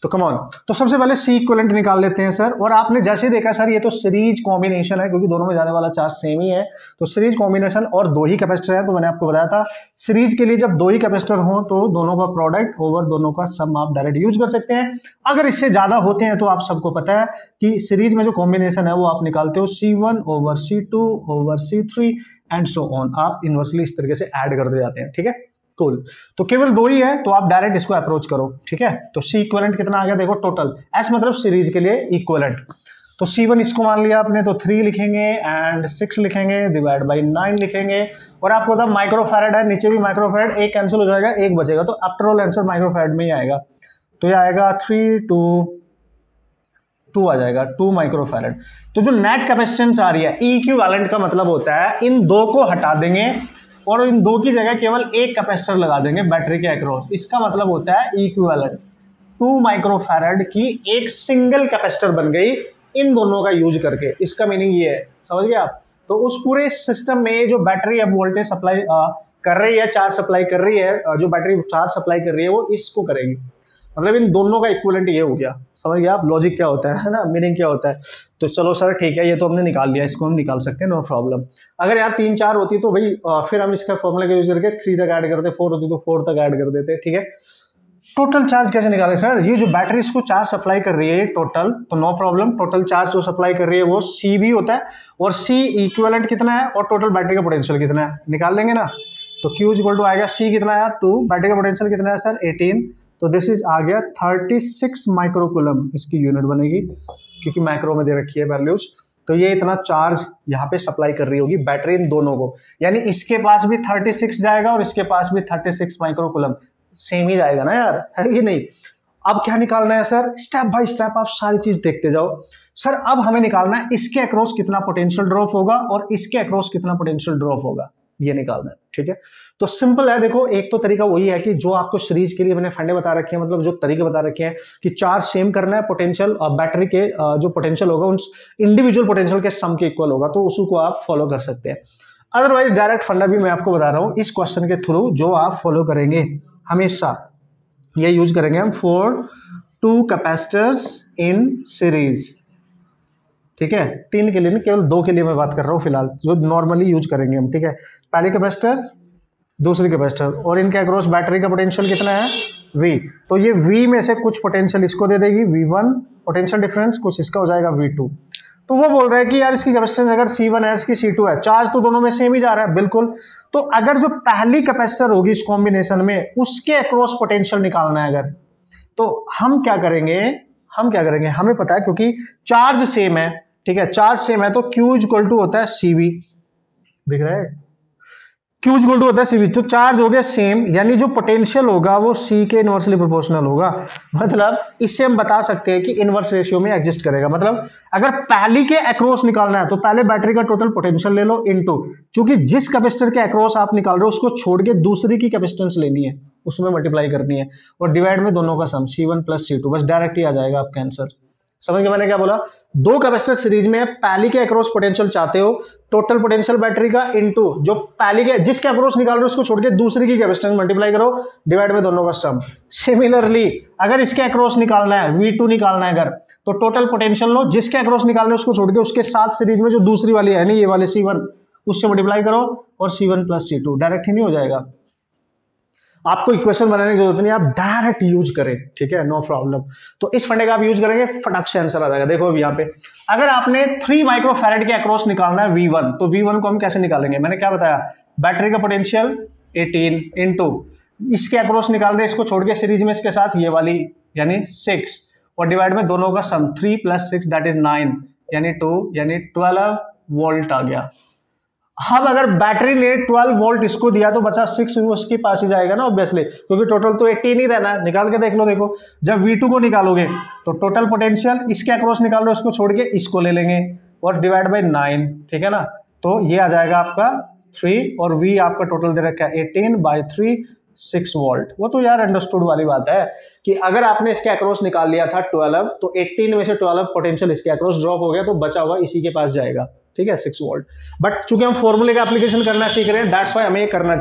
तो कम ऑन, तो सबसे पहले सी इक्विवेलेंट निकाल लेते हैं सर। और आपने जैसे ही देखा सर ये तो सीरीज कॉम्बिनेशन है क्योंकि दोनों में जाने वाला चार्ज सेम ही है, तो सीरीज कॉम्बिनेशन और 2 ही कैपेसिटर है। तो मैंने आपको बताया था सीरीज के लिए जब 2 ही कैपेसिटर हो तो दोनों का प्रोडक्ट ओवर दोनों का सम आप डायरेक्ट यूज कर सकते हैं। अगर इससे ज्यादा होते हैं तो आप सबको पता है कि सीरीज में जो कॉम्बिनेशन है वो आप निकालते हो C1 over C2 over C3 and so on, आप इनवर्सली इस तरीके से ऐड करते जाते हैं, ठीक है। कुल, तो केवल 2 ही है तो आप डायरेक्ट इसको अप्रोच करो, ठीक है। तो सी इक्विवेलेंट कितना आ गया देखो, टोटल, एस मतलब सीरीज के लिए इक्विवेलेंट। तो C1 इसको मान लिया आपने, तो 3 लिखेंगे एंड 6 लिखेंगे, डिवाइड बाई 9 लिखेंगे। और आपको पता माइक्रोफैरेड है, नीचे भी माइक्रोफैरेड, एक कैंसिल हो जाएगा, एक बचेगा, तो आफ्टर ऑल आंसर माइक्रोफैरेड में ही आएगा। तो ये आएगा 3 2 आ जाएगा, 2 माइक्रोफैरेड। तो जो नेट कैपेसिटेंस आ रही है, इक्विवेलेंट का मतलब होता है इन 2 को हटा देंगे और इन 2 की जगह केवल एक कैपेसिटर लगा देंगे बैटरी के अक्रॉस, इसका मतलब होता है इक्विवेलेंट। 2 माइक्रोफैरेड की एक सिंगल कैपेसिटर बन गई इन दोनों का यूज करके, इसका मीनिंग ये है, समझ गए आप। तो उस पूरे सिस्टम में जो बैटरी अब वोल्टेज सप्लाई कर रही है, चार्ज सप्लाई कर रही है, जो बैटरी चार्ज सप्लाई कर रही है वो इसको करेगी, मतलब इन दोनों का इक्विवेलेंट ये हो गया, समझ गए आप लॉजिक क्या होता है ना, मीनिंग क्या होता है। तो चलो सर ठीक है, ये तो हमने निकाल लिया, इसको हम निकाल सकते हैं, नो प्रॉब्लम। अगर यार 3 4 होती तो भाई फिर हम इसका फॉर्मूला का यूज करके 3 तक ऐड करते, 4 होती तो 4 तक ऐड कर देते, ठीक है। टोटल चार्ज कैसे निकाले सर, ये जो बैटरी इसको चार्ज सप्लाई कर रही है टोटल, तो नो प्रॉब्लम, टोटल चार्ज जो सप्लाई कर रही है वो CV होता है, और C इक्विवेलेंट कितना है और टोटल बैटरी का पोटेंशियल कितना है निकाल लेंगे ना। तो Q इक्वल टू आएगा C कितना है 2, बैटरी का पोटेंशियल कितना है सर 18, तो दिस इज आ गया 36 माइक्रोकूलम, इसकी यूनिट बनेगी क्योंकि माइक्रो में दे रखी है वैल्यूज। तो ये इतना चार्ज यहाँ पे सप्लाई कर रही होगी बैटरी इन दोनों को, यानी इसके पास भी 36 जाएगा और इसके पास भी 36 माइक्रोकूलम, सेम ही जाएगा ना यार, है कि नहीं। अब क्या निकालना है सर, स्टेप बाय स्टेप आप सारी चीज देखते जाओ। सर अब हमें निकालना है इसके अक्रॉस कितना पोटेंशियल ड्रॉप होगा और इसके अक्रॉस कितना पोटेंशियल ड्रॉप होगा, ये निकालना है, ठीक है। तो सिंपल है, देखो एक तो तरीका वही है कि जो आपको सीरीज के लिए मैंने फंडे बता रखे हैं, मतलब जो तरीके बता रखे हैं कि चार्ज सेम करना है, पोटेंशियल बैटरी के जो पोटेंशियल होगा उन इंडिविजुअल पोटेंशियल के सम के इक्वल होगा, तो उसको आप फॉलो कर सकते हैं। अदरवाइज डायरेक्ट फंडा भी मैं आपको बता रहा हूं इस क्वेश्चन के थ्रू, जो आप फॉलो करेंगे हमेशा, ये यूज करेंगे हम फॉर 2 कैपेसिटर्स इन सीरीज, ठीक है। 3 के लिए नहीं, केवल 2 के लिए मैं बात कर रहा हूं फिलहाल, जो नॉर्मली यूज करेंगे हम, ठीक है। पहले कैपेसिटर, दूसरी कैपेसिटर, और इनके अक्रॉस बैटरी का पोटेंशियल कितना है V। तो ये V में से कुछ पोटेंशियल इसको दे देगी V1 पोटेंशियल डिफरेंस, कुछ इसका हो जाएगा V2। तो वो बोल रहा है कि यार इसकी कैपेसिटेंस अगर C1 है, इसकी C2 है, चार्ज तो दोनों में सेम ही जा रहा है, बिल्कुल। तो अगर जो पहली कैपेसिटर होगी इस कॉम्बिनेशन में, उसके अक्रॉस पोटेंशियल निकालना है अगर, तो हम क्या करेंगे, हमें पता है क्योंकि चार्ज सेम है, ठीक है, चार्ज सेम है, तो Q इक्वल टू होता है CV, दिख रहा है, Q इक्वल टू होता है CV। तो चार्ज हो गया सेम, यानी जो पोटेंशियल होगा वो C के इनवर्सली प्रोपोर्शनल होगा। मतलब इससे हम बता सकते हैं कि इनवर्स रेशियो में एग्जिस्ट करेगा। मतलब अगर पहली के अक्रॉस निकालना है तो पहले बैटरी का टोटल पोटेंशियल ले लो इनटू, क्योंकि जिस कैपेसिटर के अक्रॉस आप निकाल रहे हो उसको छोड़ के दूसरी की कैपेसिटेंस लेनी है, उसमें मल्टीप्लाई करनी है, और डिवाइड में दोनों का सम C1 प्लस C2, बस डायरेक्ट ही आ जाएगा आपका आंसर। समझ गए मैंने क्या बोला? 2 कैपेसिटर सीरीज में, पहली के अक्रॉस पोटेंशियल चाहते हो, टोटल पोटेंशियल बैटरी का इनटू जो पहली के जिसके अक्रॉस निकाल रहे हो उसको छोड़ के दूसरी की कैपेसिटेंस मल्टीप्लाई करो, डिवाइड में दोनों का सम। सिमिलरली अगर इसके अक्रॉस निकालना है, V2 निकालना है अगर, तो टोटल पोटेंशियल लो, जिसके अक्रॉस निकालना है उसको छोड़ के उसके साथ सीरीज में जो दूसरी वाली है नहीं, ये वाली C1, उससे मल्टीप्लाई करो और C1 प्लस C2, डायरेक्ट ही नहीं हो जाएगा। आपको इक्वेशन बनाने की जरूरत नहीं, आप डायरेक्ट यूज करें, ठीक है, नो प्रॉब्लम। तो इस फंडे का आप यूज करेंगे, फटाक से आंसर आ जाएगा। देखो अभी यहाँ पे अगर आपने 3 माइक्रोफैरेड के अक्रॉस निकालना है V1, तो V1 को हम कैसे निकालेंगे? मैंने क्या बताया, बैटरी का पोटेंशियल 18 इनटू इसके अक्रॉस निकाल रहे हैं, इसको छोड़ के सीरीज में इसके साथ ये वाली यानी 6, और डिवाइड में दोनों का सम, 3 प्लस 6 दैट इज 9, यानी 2, यानी 12 वोल्ट आ गया। अब अगर बैटरी ने 12 वोल्ट इसको दिया तो बचा 6 उसके पास ही जाएगा ना ऑब्वियसली, क्योंकि टोटल तो 18 ही रहना है। निकाल के देख लो, देखो जब V2 को निकालोगे तो टोटल पोटेंशियल इसके अक्रॉस निकाल लो, इसको छोड़ के इसको ले लेंगे और डिवाइड बाय 9, ठीक है ना। तो ये आ जाएगा आपका 3, और V आपका टोटल दे रखा है 18/3 6 वोल्ट। वो तो यार अंडरस्टूड वाली बात है कि अगर आपने इसके अक्रॉस निकाल लिया था 12, तो 18 में से 12 पोटेंशियल इसके अक्रॉस ड्रॉप हो गया, तो बचा हुआ इसी के पास जाएगा, ठीक है, 6 वोल्ट। बट चूंकि हम फॉर्मूले का एप्लीकेशन करना सीख रहे हैं, दैट्स वाई हमें ये करना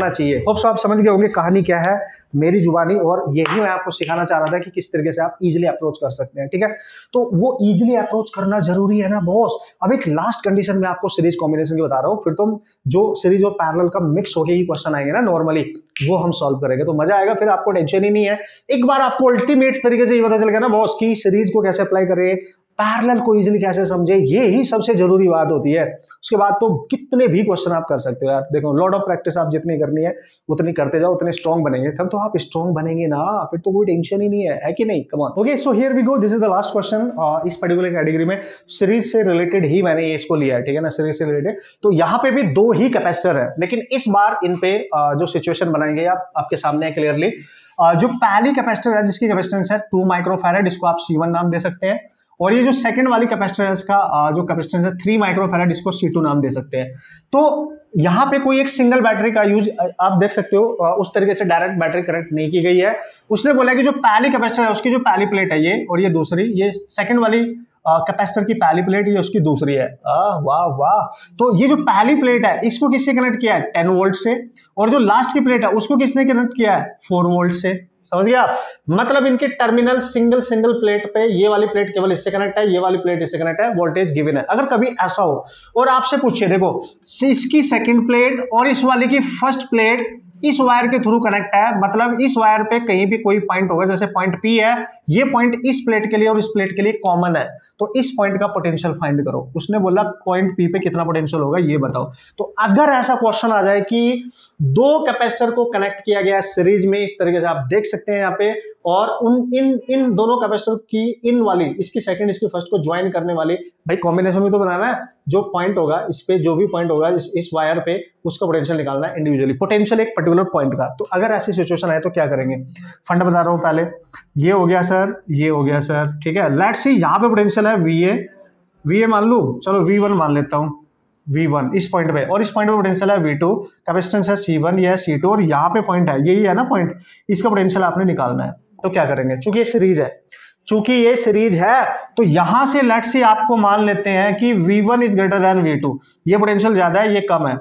चाहिए, होप सो आप समझ गए होंगे कहानी क्या है मेरी जुबानी, और यही मैं आपको सिखाना चाह रहा था कि किस तरीके से आप इजीली अप्रोच कर सकते हैं, ठीक है। तो वो इजीली अप्रोच करना जरूरी है ना बॉस। अब एक लास्ट कंडीशन में आपको सीरीज कॉम्बिनेशन की बता रहा हूँ, फिर तुम जो सीरीज और पैरेलल का मिक्स होके ही क्वेश्चन आएंगे ना नॉर्मली, वो हम सॉल्व करेंगे, तो मजा आएगा, फिर आपको टेंशन ही नहीं है। एक बार आपको अल्टीमेट तरीके से ये पता चल गया ना बॉस की सीरीज को कैसे अप्लाई करें, पैरेलल को इजीली कैसे समझे, ये ही सबसे जरूरी बात होती है। उसके बाद तो कितने भी क्वेश्चन आप कर सकते हो यार। देखो लॉट ऑफ प्रैक्टिस आप जितनी करनी है उतनी करते जाओ, उतने स्ट्रॉन्ग बनेंगे, तब तो आप स्ट्रॉन्ग बनेंगे ना, फिर तो कोई टेंशन ही नहीं है कि नहीं? Come on. Okay, so here we go, this is the last question. इस पर्टिकुलर कैटेगरी में सीरीज से रिलेटेड ही मैंने ये इसको लिया है, ठीक है ना, सीरीज से रिलेटेड। तो यहाँ पे भी 2 ही कैपेसिटर है, लेकिन इस बार इन पे जो सिचुएशन बनाएंगे आपके सामने है क्लियरली। जो पहली कैपेसिटर है जिसकी कैपेसिटेंस है 2 माइक्रोफैरेड, इसको आप C1 नाम दे सकते हैं, और ये जो सेकंड वाली कैपेसिटर है इसका जो कैपेसिटेंस है 3 माइक्रोफैरेड, इसको C2 नाम दे सकते हैं। तो यहाँ पे कोई एक सिंगल बैटरी का यूज आप देख सकते हो, उस तरीके से डायरेक्ट बैटरी कनेक्ट नहीं की गई है। उसने बोला कि जो पहली कैपेसिटर है उसकी जो पहली प्लेट है ये, और ये दूसरी, ये सेकंड वाली कैपेसिटर की पहली प्लेट, ये उसकी दूसरी है। वाह वाह। तो ये जो पहली प्लेट है इसको किससे कनेक्ट किया है? 10 वोल्ट से, और जो लास्ट की प्लेट है उसको किसने कनेक्ट किया है? 4 वोल्ट से। समझ गया आप? मतलब इनके टर्मिनल सिंगल प्लेट पे ये वाली प्लेट केवल इससे कनेक्ट है, ये वाली प्लेट इससे कनेक्ट है, वोल्टेज गिवन है। अगर कभी ऐसा हो और आपसे पूछिए, देखो इसकी सेकंड प्लेट और इस वाली की फर्स्ट प्लेट इस वायर के थ्रू कनेक्ट है, मतलब इस वायर पे कहीं भी कोई पॉइंट होगा, जैसे पॉइंट P है, ये पॉइंट इस प्लेट के लिए और इस प्लेट के लिए कॉमन है, तो इस पॉइंट का पोटेंशियल फाइंड करो। उसने बोला पॉइंट P पे कितना पोटेंशियल होगा ये बताओ। तो अगर ऐसा क्वेश्चन आ जाए कि 2 कैपेसिटर को कनेक्ट किया गया सीरीज में, इस तरीके से आप देख सकते हैं यहाँ पे, और इन दोनों कैपेसिटर की इन वाली, इसकी सेकंड इसकी फर्स्ट को ज्वाइन करने वाली, भाई कॉम्बिनेशन में तो बनाना है, जो पॉइंट होगा इस पे, जो भी पॉइंट होगा इस वायर पे, उसका पोटेंशियल निकालना है इंडिविजुअली, पोटेंशियल एक पर्टिकुलर पॉइंट का। तो अगर ऐसी सिचुएशन है तो क्या करेंगे? फंड बता रहा हूं पहले, ये हो गया सर, ये हो गया सर, ठीक है। लेट्स सी यहाँ पे पोटेंशियल है VA मान लू, चलो V1 मान लेता हूँ, V1 इस पॉइंट पे, और इस पॉइंट पे पोटेंशियल है V2, कैपेसिटेंस है C1, ये है C2, और यहाँ पे पॉइंट है, यही है ना पॉइंट, इसका पोटेंशियल आपने निकालना है। तो क्या करेंगे, चूंकि ये सीरीज है तो यहां से लेट्स से आपको मान लेते हैं कि V1 is greater then V2, ये पोटेंशियल ज्यादा है, ये कम है।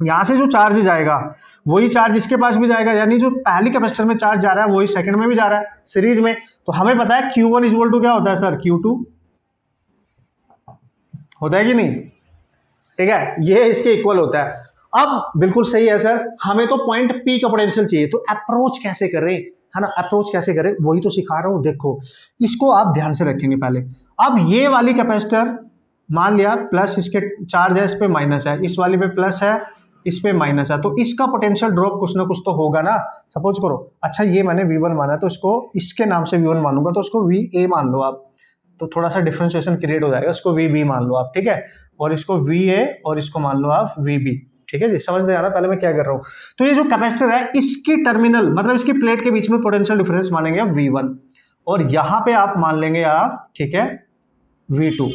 यहां से जो चार्ज जाएगा वही चार्ज इसके पास भी जाएगा, यानी जो पहली कैपेसिटर में चार्ज जा रहा है वही सेकंड में भी जा रहा है सीरीज में। तो हमें पता है Q1 इक्वल टू क्या होता है सर, Q2 होता है कि नहीं, ठीक है, ये इसके इक्वल होता है। अब बिल्कुल सही है सर, हमें तो पॉइंट P का पोटेंशियल चाहिए, तो अप्रोच कैसे करें, है ना, अप्रोच कैसे करें वही तो सिखा रहा हूं। देखो इसको आप ध्यान से रखेंगे पहले। अब ये वाली कैपेसिटर मान लिया प्लस, इसके चार्ज है, इस पे माइनस है, इस वाली पे प्लस है, इस पे माइनस है, तो इसका पोटेंशियल ड्रॉप कुछ ना कुछ तो होगा ना। सपोज करो, अच्छा ये मैंने V1 माना तो इसको इसके नाम से V1 मानूंगा, तो उसको VA मान लो आप, तो थोड़ा सा डिफरेंशिएशन क्रिएट हो जाएगा, इसको VB मान लो आप, ठीक है, और इसको VA और इसको मान लो आप VB, ठीक है जी, समझते आना पहले मैं क्या कर रहा हूं। तो ये जो कैपेसिटर है इसकी टर्मिनल मतलब इसकी प्लेट के बीच में पोटेंशियल डिफरेंस मानेंगे आप V1, और यहां पे आप मान लेंगे आप, ठीक है, V2,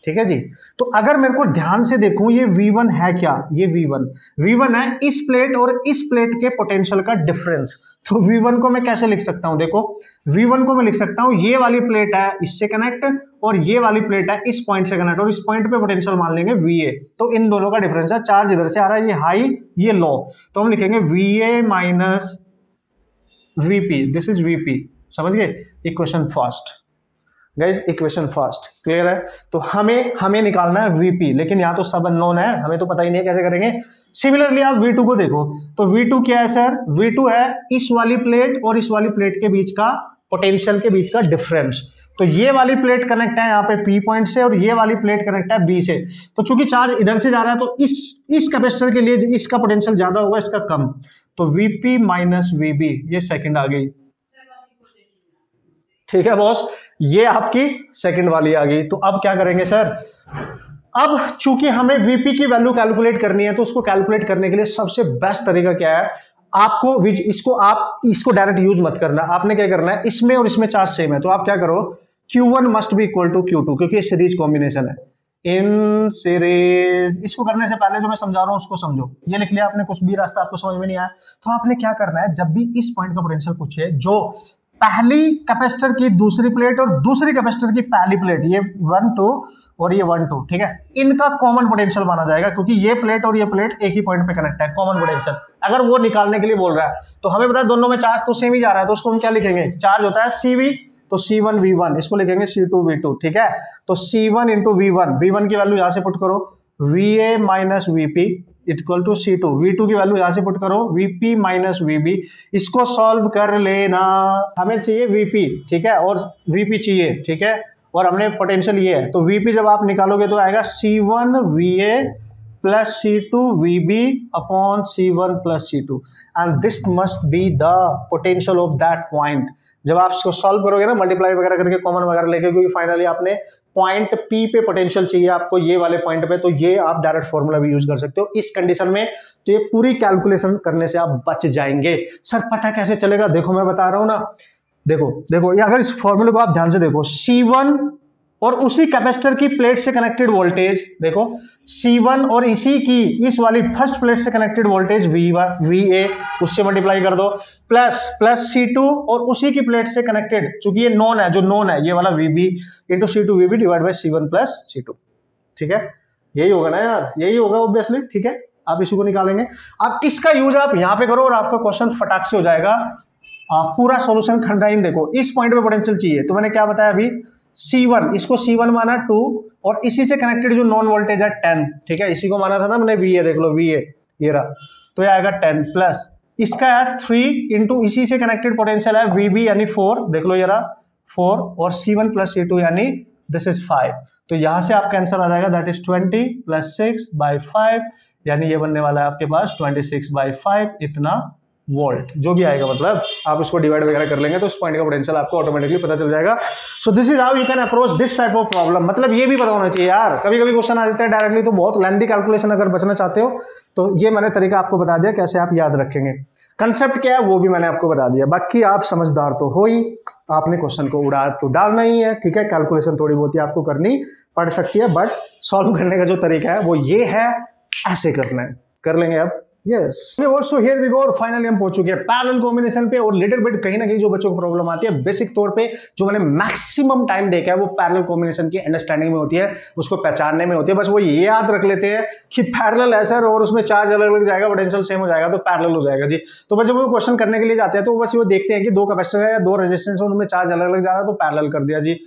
ठीक है जी। तो अगर मेरे को ध्यान से देखूं ये V1 है क्या, ये V1 है इस प्लेट और इस प्लेट के पोटेंशियल का डिफरेंस। तो V1 को मैं कैसे लिख सकता हूं, देखो V1 को मैं लिख सकता हूं, ये वाली प्लेट है इससे कनेक्ट और ये वाली प्लेट है इस पॉइंट से कनेक्ट, और इस पॉइंट पे पोटेंशियल मान लेंगे VA, तो इन दोनों का डिफरेंस है, चार्ज इधर से आ रहा है, ये हाई ये लो, तो हम लिखेंगे VA minus VP, this is VP, समझ गए, equation first guys, equation first clear है। तो हमें निकालना है VP, लेकिन यहाँ तो सब अननोन है, हमें तो पता ही नहीं है कैसे करेंगे। सिमिलरली आप V2 को देखो, तो V2 क्या है सर, V2 है इस वाली प्लेट और इस वाली प्लेट के बीच का पोटेंशियल के बीच का डिफरेंस। तो ये वाली प्लेट कनेक्ट है यहाँ पे P पॉइंट से और ये वाली प्लेट कनेक्ट है B से, तो चूंकि चार्ज इधर से जा रहा है तो इस कैपेसिटर के लिए इसका पोटेंशियल ज्यादा होगा, इसका कम, तो VP माइनस VB, ये सेकंड आ गई, ठीक है बॉस, ये आपकी सेकंड वाली आ गई। तो अब क्या करेंगे सर, अब चूंकि हमें VP की वैल्यू कैलकुलेट करनी है, तो उसको कैलकुलेट करने के लिए सबसे बेस्ट तरीका क्या है, आपको इसको डायरेक्ट यूज मत करना, आपने क्या करना है, इसमें और इसमें चार्ज सेम है, तो आप क्या करो, Q1 must be equal to Q2, क्योंकि ये सीरीज कॉम्बिनेशन है, इन सीरीज। इसको करने से पहले जो मैं समझा रहा हूं उसको समझो, ये लिख लिया आपने, कुछ भी रास्ता आपको समझ में नहीं आया तो आपने क्या करना है, जब भी इस पॉइंट का पोटेंशियल पूछे, जो पहली कैपेसिटर की दूसरी प्लेट और दूसरी कैपेसिटर की पहली प्लेट, ये 1 2 और ये 1 2, ठीक है, इनका कॉमन पोटेंशियल माना जाएगा, क्योंकि ये प्लेट और ये प्लेट एक ही पॉइंट पे कनेक्ट है, कॉमन पोटेंशियल अगर वो निकालने के लिए बोल रहा है, तो हमें पता है दोनों में चार्ज तो सेम ही जा रहा है, तो उसको हम क्या लिखेंगे, चार्ज होता है CV, तो C1 V1, इसको लिखेंगे C2 V2, ठीक है, तो C1 इंटू V1 की वैल्यू यहां से पुट करो, VA minus VP equal to C2, V2 की वैल्यू यहां से पुट करो, VP माइनस VB, इसको सॉल्व कर लेना, हमें चाहिए VP, ठीक है, और VP चाहिए, ठीक है, और हमने पोटेंशियल ये है, तो VP जब आप निकालोगे तो आएगा C1 VA plus C2 VB upon C1 plus C2, and this must be the potential of that point. जब आप इसको सॉल्व करोगे ना, मल्टीप्लाई वगैरह करके कॉमन वगैरह लेके, क्योंकि फाइनली आपने पॉइंट P पे पोटेंशियल चाहिए आपको, ये वाले पॉइंट पे, तो ये आप डायरेक्ट फॉर्मूला भी यूज कर सकते हो इस कंडीशन में, तो ये पूरी कैलकुलेशन करने से आप बच जाएंगे। सर पता कैसे चलेगा, देखो मैं बता रहा हूं ना, देखो ये अगर इस फॉर्मूले को आप ध्यान से देखो, C1 और उसी कैपेसिटर की प्लेट से कनेक्टेड वोल्टेज, देखो C1 और इसी की इस वाली फर्स्ट प्लेट से कनेक्टेड वोल्टेज VA, उससे मल्टीप्लाई कर दो, प्लस C2 और उसी की प्लेट से कनेक्टेड, चूंकि ये नॉन है, जो नॉन है ये वाला VB into C2 VB divide by C1 plus C2, ठीक है, यही होगा ना यार, यही होगा ऑब्वियसली, ठीक है, आप इसी को निकालेंगे। अब इसका यूज आप यहां पे करो और आपका क्वेश्चन फटाक से हो जाएगा, पूरा सॉल्यूशन खंडाइन। देखो इस पॉइंट पे पोटेंशियल चाहिए, तो मैंने क्या बताया अभी, C1, इसको C1 माना 2 और इसी से कनेक्टेड जो नॉन वोल्टेज है 10, ठीक है, इसी को माना था ना मैंने VA, देख लो VA ये रहा, तो ये आएगा 10 प्लस इसका है 3 इंटू इसी से कनेक्टेड पोटेंशियल है VB यानी 4, देख लो ये रहा 4, और C1 प्लस C2 यानी दिस इज 5, तो यहां से आपका आंसर आ जाएगा दैट इज 20 प्लस 6 बाई 5, यानी ये बनने वाला है आपके पास 26 बाई 5 इतना वोल्ट, जो भी आएगा, मतलब आप उसको डिवाइड वगैरह कर लेंगे तो उस पॉइंट का पोटेंशियल आपको ऑटोमेटिकली पता चल जाएगा। So this is how you can approach this type of problem. मतलब ये भी पता होना चाहिए यार, कभी कभी क्वेश्चन आ जाते हैं डायरेक्टली, तो बहुत लेंथी कैलकुलेशन अगर बचना चाहते हो तो ये मैंने तरीका आपको बता दिया कैसे आप याद रखेंगे। कंसेप्ट क्या है वो भी मैंने आपको बता दिया, बाकी आप समझदार तो हो ही, आपने क्वेश्चन को उड़ा तो डालना ही है, ठीक है, कैलकुलेशन थोड़ी बहुत ही आपको करनी पढ़ सकती है, बट सॉल्व करने का जो तरीका है वो ये है, ऐसे करना है। कर लेंगे अब। Yes, so here we go, और फाइनली हम पहुंच चुके हैं पैरेलल कॉम्बिनेशन पे। और लिटिल बिट कहीं ना कहीं जो बच्चों को प्रॉब्लम आती है बेसिक तौर पे, जो मैंने मैक्सिमम टाइम देखा है वो पैरेलल कॉम्बिनेशन की अंडरस्टैंडिंग में होती है, उसको पहचानने में होती है। बस वो ये याद रख लेते हैं कि पैरेलल है सर, और उसमें चार्ज अलग अलग जाएगा, पोटेंशियल सेम हो जाएगा तो पैरेलल हो जाएगा जी। तो बस जब वो क्वेश्चन करने के लिए जाते हैं तो बस वो देखते हैं कि 2 कैपेसिटर है या 2 रेजिस्टेंस है, उनमें चार्ज अलग अलग जा रहा है तो पैरेलल कर दिया जी।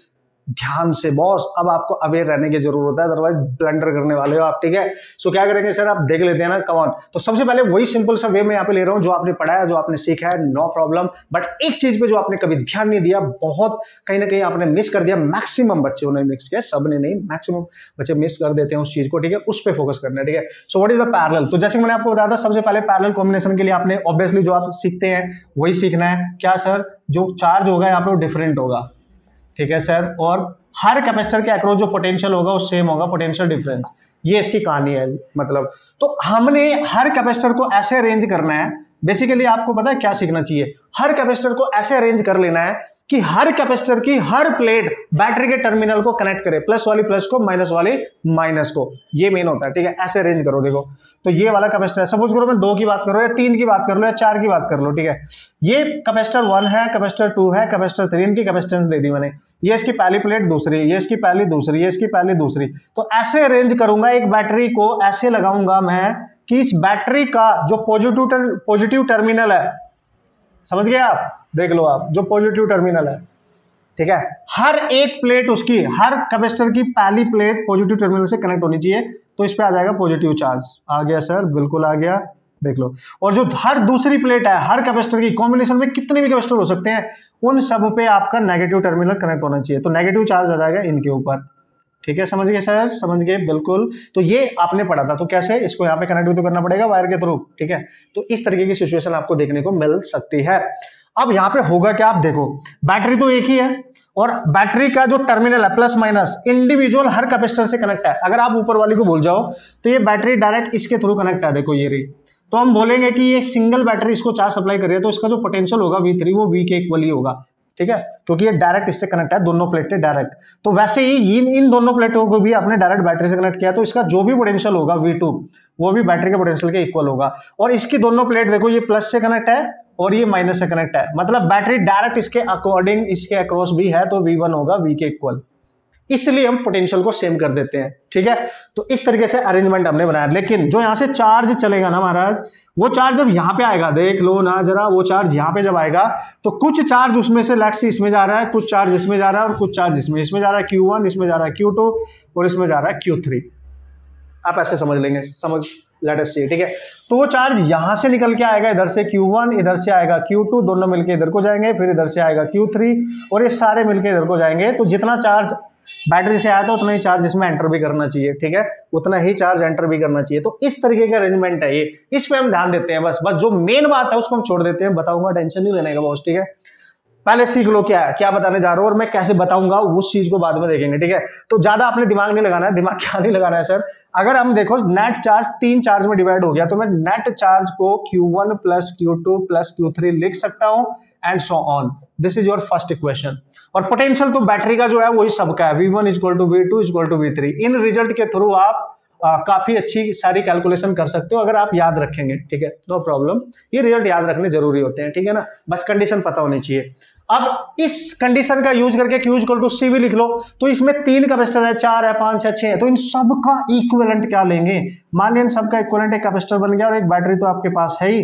ध्यान से बॉस, अब आपको अवेयर रहने की जरूरत है, अदरवाइज ब्लंडर करने वाले हो आप, ठीक है। सो क्या करेंगे सर, आप देख लेते हैं ना, कम ऑन। तो सबसे पहले वही सिंपल सा वे में यहाँ पे ले रहा हूँ, जो आपने पढ़ा है, जो आपने सीखा है, नो प्रॉब्लम। बट एक चीज पे जो आपने कभी ध्यान नहीं दिया, बहुत कहीं ना कहीं आपने मिस कर दिया, मैक्सिमम बच्चों ने मिस किया, सब ने नहीं, मैक्सिमम बच्चे मिस कर देते हैं उस चीज को, ठीक है। उस पर फोकस करना है, ठीक है। So what is the parallel? तो जैसे मैंने आपको बताया था, सबसे पहले पैरेलल कॉम्बिनेशन के लिए आपने ऑब्वियसली जो आप सीखते हैं वही सीखना है। क्या सर? जो चार्ज होगा यहाँ पे वो डिफरेंट होगा, ठीक है सर, और हर कैपेसिटर के अक्रॉस जो पोटेंशियल होगा वो सेम होगा, पोटेंशियल डिफरेंस। ये इसकी कहानी है मतलब। तो हमने हर कैपेसिटर को ऐसे अरेंज करना है, बेसिकली आपको पता है क्या सीखना चाहिए, हर कैपेसिटर को ऐसे अरेंज कर लेना है कि हर कैपेसिटर की हर प्लेट बैटरी के टर्मिनल को कनेक्ट करे, प्लस वाली प्लस को, माइनस वाली माइनस को। ये मेन होता है, ठीक है। ऐसे अरेंज करो, देखो तो ये वाला कैपेसिटर है, सपोज करो मैं 2 की बात करो या 3 की बात कर लो या 4 की बात कर लो, ठीक है। ये कैपेसिटर 1 है, कैपेसिटर 2 है, कैपेसिटर 3, इनकी कैपेसिटेंस दे दी मैंने। ये इसकी पहली प्लेट, दूसरी, ये इसकी पहली, दूसरी, ये इसकी पहली, दूसरी। तो ऐसे अरेंज करूंगा, एक बैटरी को ऐसे लगाऊंगा मैं कि इस बैटरी का जो पॉजिटिव टर्मिनल है, समझ गए आप, देख लो आप, जो पॉजिटिव टर्मिनल है, ठीक है, हर एक प्लेट उसकी, हर कैपेसिटर की पहली प्लेट पॉजिटिव टर्मिनल से कनेक्ट होनी चाहिए। तो इस पे आ जाएगा पॉजिटिव चार्ज। आ गया सर, बिल्कुल आ गया, देख लो। और जो हर दूसरी प्लेट है, हर कैपेसिटर की, कॉम्बिनेशन में कितने भी कैपेसिटर हो सकते हैं, उन सब पे आपका नेगेटिव टर्मिनल कनेक्ट होना चाहिए। तो नेगेटिव चार्ज आ जाएगा इनके ऊपर, ठीक है। समझ गए सर? समझ गए, बिल्कुल। तो ये आपने पढ़ा था, तो कैसे इसको यहाँ पे कनेक्ट भी तो करना पड़ेगा वायर के थ्रू, ठीक है। तो इस तरीके की सिचुएशन आपको देखने को मिल सकती है। अब यहाँ पे होगा क्या, आप देखो, बैटरी तो एक ही है और बैटरी का जो टर्मिनल है प्लस माइनस इंडिविजुअल हर कैपेसिटर से कनेक्ट है। अगर आप ऊपर वाली को भूल जाओ तो ये बैटरी डायरेक्ट इसके थ्रू कनेक्ट है, देखो ये रही। तो हम बोलेंगे कि ये सिंगल बैटरी इसको चार्ज सप्लाई कर रही है, तो इसका जो पोटेंशियल होगा V3 वो V के इक्वल ही होगा, ठीक है, क्योंकि ये डायरेक्ट इससे कनेक्ट है, दोनों प्लेटें डायरेक्ट। तो वैसे ही इन दोनों प्लेटों को भी आपने डायरेक्ट बैटरी से कनेक्ट किया, तो इसका जो भी पोटेंशियल होगा V2 वो भी बैटरी के पोटेंशियल के इक्वल होगा। और इसकी दोनों प्लेट देखो, ये प्लस से कनेक्ट है और ये माइनस से कनेक्ट है, मतलब बैटरी डायरेक्ट इसके अकॉर्डिंग इसके अक्रॉस भी है, तो V1 होगा V के इक्वल। इसलिए हम पोटेंशियल को सेम कर देते हैं, ठीक है। तो इस तरीके से अरेंजमेंट हमने बनाया। लेकिन जो यहां से चार्ज चलेगा ना महाराज, वो चार्ज जब यहां पे आएगा, देख लो ना जरा, वो चार्ज यहां पे जब आएगा तो कुछ चार्ज उसमें से लेट्स से इसमें जा रहा है, कुछ चार्ज इसमें जा रहा है और कुछ चार्ज इसमें जा रहा है, Q1 इसमें जा रहा है, Q2 और इसमें जा रहा है Q3। आप ऐसे समझ लेंगे, समझ लेट अस सी, ठीक है। तो वो चार्ज यहां से निकल के आएगा, इधर से Q1, इधर से आएगा Q2, दोनों मिलके इधर को जाएंगे, फिर इधर से आएगा Q3 और ये सारे मिलके इधर को जाएंगे। तो जितना चार्ज बैटरी से आया था उतना ही चार्ज इसमें एंटर भी करना चाहिए, ठीक है, उतना ही चार्ज एंटर भी करना चाहिए। तो इस तरीके का अरेंजमेंट है ये, इस पे हम ध्यान देते हैं। बस जो मेन बात है उसको हम छोड़ देते हैं, बताऊंगा, टेंशन नहीं लेने का बॉस, ठीक है। पहले सीख लो क्या बताने जा रहा हूं और मैं कैसे बताऊंगा, उस चीज को बाद में देखेंगे, ठीक है। तो ज्यादा आपने दिमाग नहीं लगाना है। दिमाग क्या नहीं लगाना है सर, अगर हम देखो नेट चार्ज 3 चार्ज में डिवाइड हो गया, तो मैं नेट चार्ज को Q1 plus Q2 plus Q3 लिख सकता हूं and so on. This is your first equation. और पोटेंशियल तो बैटरी का जो है वही सबका है, V1 equal to V2 equal to V3। इन रिजल्ट के थ्रू आप काफी अच्छी सारी कैलकुलेशन कर सकते हो अगर आप याद रखेंगे, ठीक है, नो प्रॉब्लम। ये रिजल्ट याद रखने जरूरी होते हैं, ठीक है ना, बस कंडीशन पता होनी चाहिए। अब इस कंडीशन का यूज करके Q इक्वल टू C भी लिख लो। तो इसमें 3 कैपेसिटर है, 4 है, 5 है, 6 है, तो इन सब का इक्विवेलेंट क्या लेंगे, मान लिया इन सबका इक्विवेलेंट एक कैपेसिटर बन गया और एक बैटरी तो आपके पास है ही,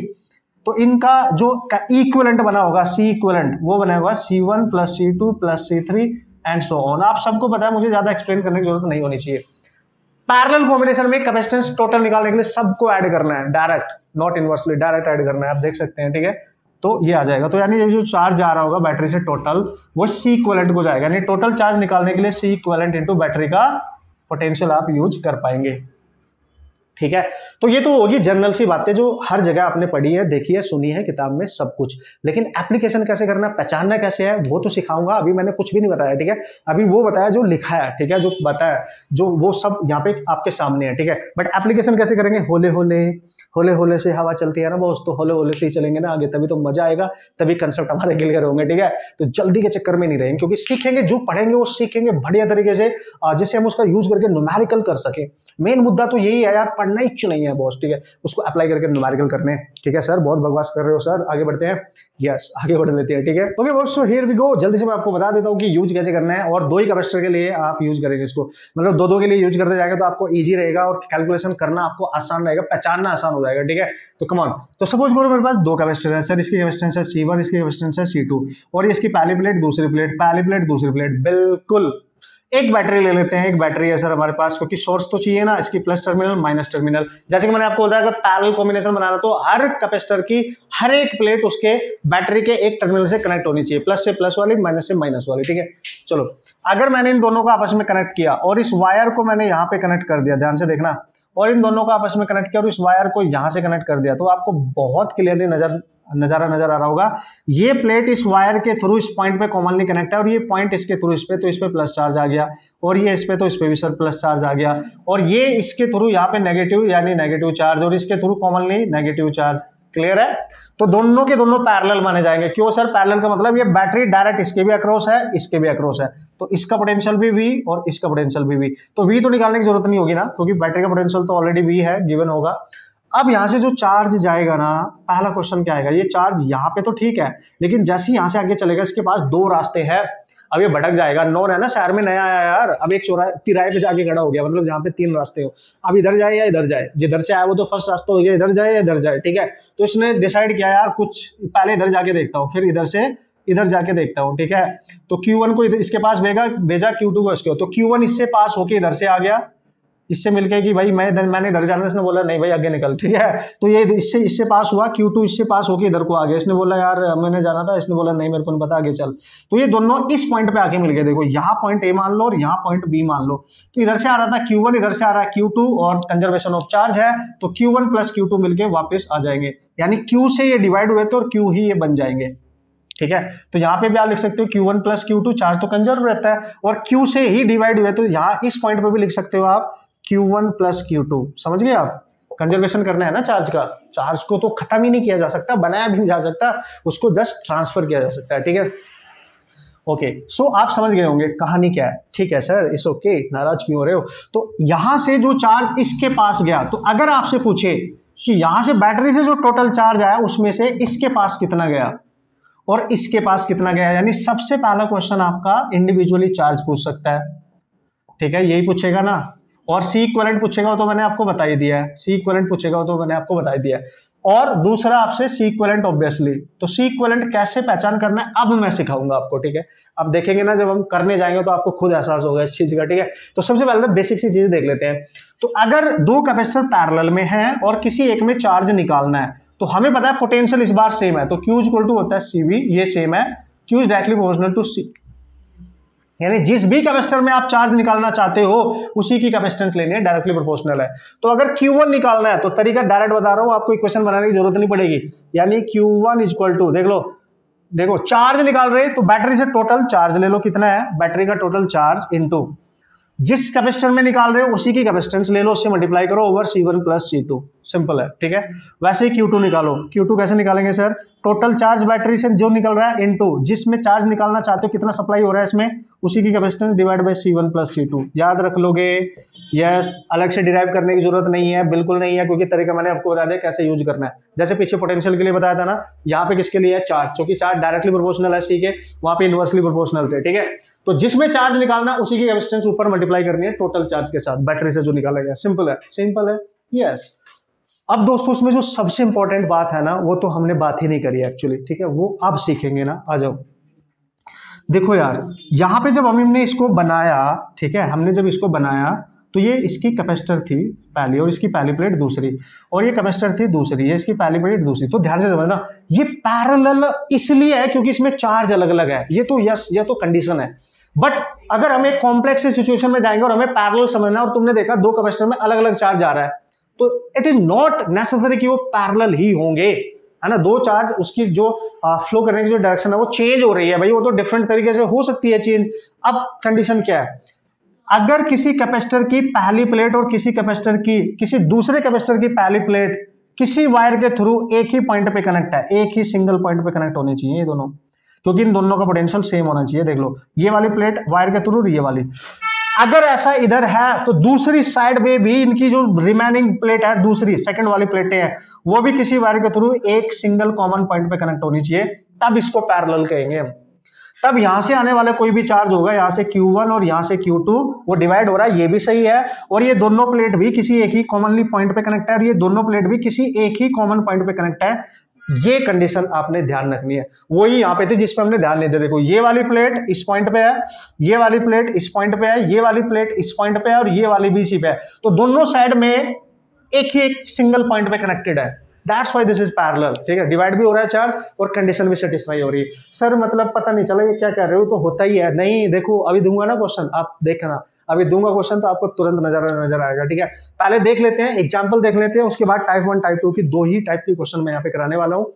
तो इनका जो इक्विवेलेंट बना होगा C इक्विवेलेंट, वो बना होगा C1 plus C2 plus C3 and so on. आप सबको पता है, मुझे ज्यादा एक्सप्लेन करने की जरूरत नहीं होनी चाहिए। पैरेलल कॉम्बिनेशन में कैपेसिटेंस टोटल निकालने के लिए सबको ऐड करना है, direct, not inversely, direct add करना है, आप देख सकते हैं, ठीक है। तो ये आ जाएगा, तो यानी जो चार्ज आ रहा होगा बैटरी से टोटल, वो C इक्विवेलेंट को जाएगा, यानी टोटल चार्ज निकालने के लिए C इक्विवेलेंट इनटू बैटरी का पोटेंशियल आप यूज कर पाएंगे। ठीक है। तो ये तो होगी जनरल सी बातें जो हर जगह आपने पढ़ी है, देखी है, सुनी है किताब में, सब कुछ। लेकिन एप्लीकेशन कैसे करना, पहचानना कैसे है, वो तो सिखाऊंगा। अभी मैंने कुछ भी नहीं बताया, ठीक है। अभी वो बताया जो लिखा है, ठीक है, जो बताया, जो वो सब यहाँ पे आपके सामने है, ठीक है। बट एप्लीकेशन कैसे करेंगे, होले होले होले होले से हवा चलती है ना बॉस, तो होले होले से ही चलेंगे ना आगे, तभी तो मजा आएगा, तभी कंसेप्ट हमारे क्लियर होंगे, ठीक है। तो जल्दी के चक्कर में नहीं रहेंगे, क्योंकि सीखेंगे, जो पढ़ेंगे वो सीखेंगे बढ़िया तरीके से, जिससे हम उसका यूज करके न्यूमेरिकल कर सके। मेन मुद्दा तो यही है यार, पढ़ना ही नहीं है बॉस, ठीक है, उसको अप्लाई करके न्यूमेरिकल करने, ठीक है। सर बहुत बकवास कर रहे हो सर, आगे बढ़ते हैं। यस, आगे बढ़ लेते हैं, ठीक है। Okay boss, so here we go. जल्दी से मैं आपको बता देता हूँ कि यूज कैसे करना है, और 2 ही कैपेसिटर के लिए आप यूज करेंगे इसको, मतलब 2-2 के लिए यूज करते जाएंगे तो आपको इजी रहेगा और कैलकुलेशन करना आपको आसान रहेगा, पहचानना आसान हो जाएगा, ठीक है। तो कम ऑन, तो सपोज करो मेरे पास 2 कैपेसिटर है सर, इसकी कैपेसिटेंस है C1, इसकी कैपेसिटेंस है C2, और इसकी पहली प्लेट, दूसरी प्लेट, पहली प्लेट, दूसरी प्लेट, बिल्कुल। एक बैटरी ले लेते हैं, एक बैटरी है सर हमारे पास, क्योंकि सोर्स तो चाहिए ना, इसकी प्लस टर्मिनल माइनस टर्मिनल। जैसे कि मैंने आपको बताया, अगर पैरेलल कॉम्बिनेशन बनाना तो हर कैपेसिटर की हर एक प्लेट उसके बैटरी के एक टर्मिनल से कनेक्ट होनी चाहिए, प्लस से प्लस वाली, माइनस से माइनस वाली, ठीक है। चलो, अगर मैंने इन दोनों को आपस में कनेक्ट किया और इस वायर को मैंने यहाँ पे कनेक्ट कर दिया, ध्यान से देखना, और इन दोनों को आपस में कनेक्ट किया और इस वायर को यहाँ से कनेक्ट कर दिया, तो आपको बहुत क्लियरली नजारा नजर आ रहा होगा। ये प्लेट इस वायर के थ्रू इस पॉइंट पे कॉमनली कनेक्ट है, और ये पॉइंट इसके थ्रू इस पे, तो इस पे प्लस चार्ज आ गया, और ये इस पे, तो इस पे भी सर प्लस चार्ज आ गया, और ये इसके थ्रू यहाँ पे नेगेटिव यानी नेगेटिव चार्ज, और इसके through commonly negative charge. Clear है? तो दोनों के दोनों पैरेलल माने जाएंगे। क्यों सर पैरेलल का मतलब, ये बैटरी डायरेक्ट इसके भी अक्रॉस है, इसके भी अक्रॉस है, तो इसका पोटेंशियल भी V और इसका पोटेंशियल भी V। तो V तो निकालने की जरूरत नहीं होगी ना, क्योंकि बैटरी का पोटेंशियल तो ऑलरेडी V है, गिवन होगा। अब यहां से जो चार्ज जाएगा ना, पहला क्वेश्चन क्या आएगा, ये चार्ज यहाँ पे तो ठीक है, लेकिन जैसे ही यहां से आगे चलेगा, इसके पास 2 रास्ते हैं। अब ये भटक जाएगा, नॉन है ना, शहर में नया आया यार, अब एक चौराहे तिराहे पे जाके खड़ा हो गया, मतलब जहाँ पे 3 रास्ते हो, अब इधर जाए या इधर जाए, जिधर से आया वो तो फर्स्ट रास्ता हो गया, इधर जाए या इधर जाए, ठीक है। तो इसने डिसाइड किया यार कुछ पहले इधर जाके देखता हूँ, फिर इधर से इधर जाके देखता हूँ, ठीक है। तो Q1 को इसके पास भेजा, Q2 को इसके, तो Q1 इससे पास होके इधर से आ गया, इससे मिलके कि भाई मैंने इधर जाना, इसने बोला नहीं भाई आगे निकल, ठीक है। तो ये इससे पास हुआ, Q2 इससे पास होके इधर को आ गया, इसने बोला यार मैंने जाना था, इसने बोला नहीं मेरे को नहीं पता, आगे चल। तो ये दोनों इस पॉइंट पे आके मिल गए, देखो यहाँ पॉइंट A मान लो और यहाँ पॉइंट B मान लो। तो इधर से आ रहा था Q1, इधर से आ रहा है Q2, और कंजर्वेशन ऑफ चार्ज है, तो Q1 प्लस Q2 मिलके वापस आ जाएंगे, यानी Q से ये डिवाइड हुए थे और Q ही ये बन जाएंगे, ठीक है। तो यहाँ पे भी आप लिख सकते हो Q1 प्लस Q2, चार्ज तो कंजर्व रहता है, और Q से ही डिवाइड हुए, तो यहाँ इस पॉइंट पे भी लिख सकते हो आप Q1 प्लस Q2। समझ गए आप? कंजर्वेशन करना है ना चार्ज का, चार्ज को तो खत्म ही नहीं किया जा सकता, बनाया भी नहीं जा सकता, उसको जस्ट ट्रांसफर किया जा सकता है, ठीक है। ओके, सो आप समझ गए होंगे कहानी क्या है, ठीक है सर, इट्स ओके, नाराज क्यों हो रहे हो। तो यहां से जो चार्ज इसके पास गया, तो अगर आपसे पूछे कि यहां से बैटरी से जो टोटल चार्ज आया उसमें से इसके पास कितना गया और इसके पास कितना गया, यानी सबसे पहला क्वेश्चन आपका इंडिविजुअली चार्ज पूछ सकता है, ठीक है, यही पूछेगा ना। और C इक्विवेलेंट पूछेगा तो मैंने आपको बता ही दिया है, C इक्विवेलेंट पूछेगा तो मैंने आपको बता ही दिया है। और दूसरा आपसे C इक्विवेलेंट ऑब्वियसली, तो C इक्विवेलेंट कैसे पहचान करना है अब मैं सिखाऊंगा आपको, ठीक है। अब देखेंगे ना, जब हम करने जाएंगे तो आपको खुद एहसास होगा इस चीज का, ठीक है। तो सबसे पहले तो बेसिक सी चीज देख लेते हैं। तो अगर 2 कैपेसिटर पैरेलल में हैं और किसी एक में चार्ज निकालना है, तो हमें पता है पोटेंशियल इस बार सेम है, तो Q इक्वल टू होता है CV, ये सेम है, Q is directly proportional to C, यानी जिस भी कैपेसिटर में आप चार्ज निकालना चाहते हो उसी की कैपेसिटेंस लेनी है, डायरेक्टली प्रोपोर्शनल है। तो अगर Q1 निकालना है तो तरीका डायरेक्ट बता रहा हूं, आपको इक्वेशन बनाने की जरूरत नहीं पड़ेगी, यानी Q1 इक्वल टू, देख लो, देखो चार्ज निकाल रहे तो बैटरी से टोटल चार्ज ले लो, कितना है बैटरी का टोटल चार्ज, इनटू जिस कैपेसिटर में निकाल रहे हो उसी की कैपेसिटेंस ले लो, उससे मल्टीप्लाई करो over C1 plus C2, simple है, ठीक है। वैसे ही Q2 निकालो, Q2 कैसे निकालेंगे सर, टोटल चार्ज बैटरी से जो निकल रहा है इनटू जिसमें चार्ज निकालना चाहते हो कितना सप्लाई हो रहा है इसमें, उसी की capacitance divide by C1 plus C2, याद रख लोगे। यस, अलग से डिराइव करने की जरूरत नहीं है, बिल्कुल नहीं है, क्योंकि तरीका मैंने आपको बता दिया कैसे यूज करना है। जैसे पीछे पोटेंशियल के लिए बताया था ना, यहाँ पे किसके लिए है, चार्ज, क्योंकि चार्ज डायरेक्टली प्रोपोर्शनल है C के, वहां पे इनवर्सली प्रोपोर्शनल थे, ठीक है। तो जिसमें चार्ज निकालना उसी की कैपेसिटेंस ऊपर मल्टीप्लाई करनी है टोटल चार्ज के साथ, बैटरी से जो निकाला गया, सिंपल है, सिंपल है। यस, अब दोस्तों उसमें जो सबसे इंपॉर्टेंट बात है ना, वो तो हमने बात ही नहीं करी एक्चुअली, ठीक है, वो अब सीखेंगे ना, आ जाओ। देखो यार, यहाँ पे जब हमने इसको बनाया, ठीक है, हमने जब इसको बनाया तो ये इसकी कैपेसिटर थी पहली और इसकी पहली प्लेट दूसरी, और ये कैपेसिटर थी दूसरी, ये इसकी पहली प्लेट दूसरी। तो ध्यान से समझना, ये पैरेलल इसलिए है क्योंकि इसमें चार्ज अलग अलग है, ये तो यस, ये तो कंडीशन है। बट अगर हम एक कॉम्प्लेक्स सिचुएशन में जाएंगे और हमें पैरेलल समझना है, और तुमने देखा 2 कैपेसिटर में अलग अलग चार्ज आ रहा है, तो इट इज नॉट नेसेसरी कि वो पैरेलल ही होंगे, है ना। दो चार्ज उसकी जो फ्लो करने की जो डायरेक्शन है वो चेंज हो रही है भाई, वो तो डिफरेंट तरीके से हो सकती है चेंज। अब कंडीशन क्या है, अगर किसी कैपेसिटर की पहली प्लेट और किसी कैपेसिटर की किसी दूसरे कैपेसिटर की पहली प्लेट किसी वायर के थ्रू एक ही पॉइंट पे कनेक्ट है, एक ही सिंगल पॉइंट पे कनेक्ट होने चाहिए ये दोनों, क्योंकि इन दोनों का पोटेंशियल सेम होना चाहिए। देख लो ये वाली प्लेट वायर के थ्रू, ये वाली, अगर ऐसा इधर है तो दूसरी साइड में भी इनकी जो रिमेनिंग प्लेट है, दूसरी सेकंड वाली प्लेटें हैं, वो भी किसी वायर के थ्रू एक सिंगल कॉमन पॉइंट पे कनेक्ट होनी चाहिए, तब इसको पैरेलल कहेंगे हम। तब यहां से आने वाला कोई भी चार्ज होगा, यहां से Q1 और यहां से Q2, वो डिवाइड हो रहा है, ये भी सही है, और ये दोनों प्लेट भी किसी एक ही कॉमनली पॉइंट पे कनेक्ट है, और ये दोनों प्लेट भी किसी एक ही कॉमन पॉइंट पे कनेक्ट है। ये कंडीशन आपने ध्यान रखनी है, वही यहां पे थी जिस पे हमने ध्यान नहीं दिया। देखो ये वाली प्लेट इस पॉइंट पे है, ये वाली प्लेट इस पॉइंट पे है, ये वाली प्लेट इस पॉइंट पे है, और ये वाली भी इसी पे है, तो दोनों साइड में एक ही एक सिंगल पॉइंट पे कनेक्टेड है। That's why this is parallel, ठीक है। डिवाइड भी हो रहा है चार्ज और कंडीशन भी सेटिस्फाई हो रही है। सर मतलब पता नहीं चला ये क्या कह रहे हो, तो होता ही है। नहीं देखो अभी दूंगा ना क्वेश्चन, आप देखना, अभी दूंगा क्वेश्चन तो आपको तुरंत नजर आएगा, ठीक है। पहले देख लेते हैं एग्जांपल, देख लेते हैं, उसके बाद टाइप 1 टाइप 2 की दो ही टाइप की क्वेश्चन मैं यहाँ पे कराने वाला हूँ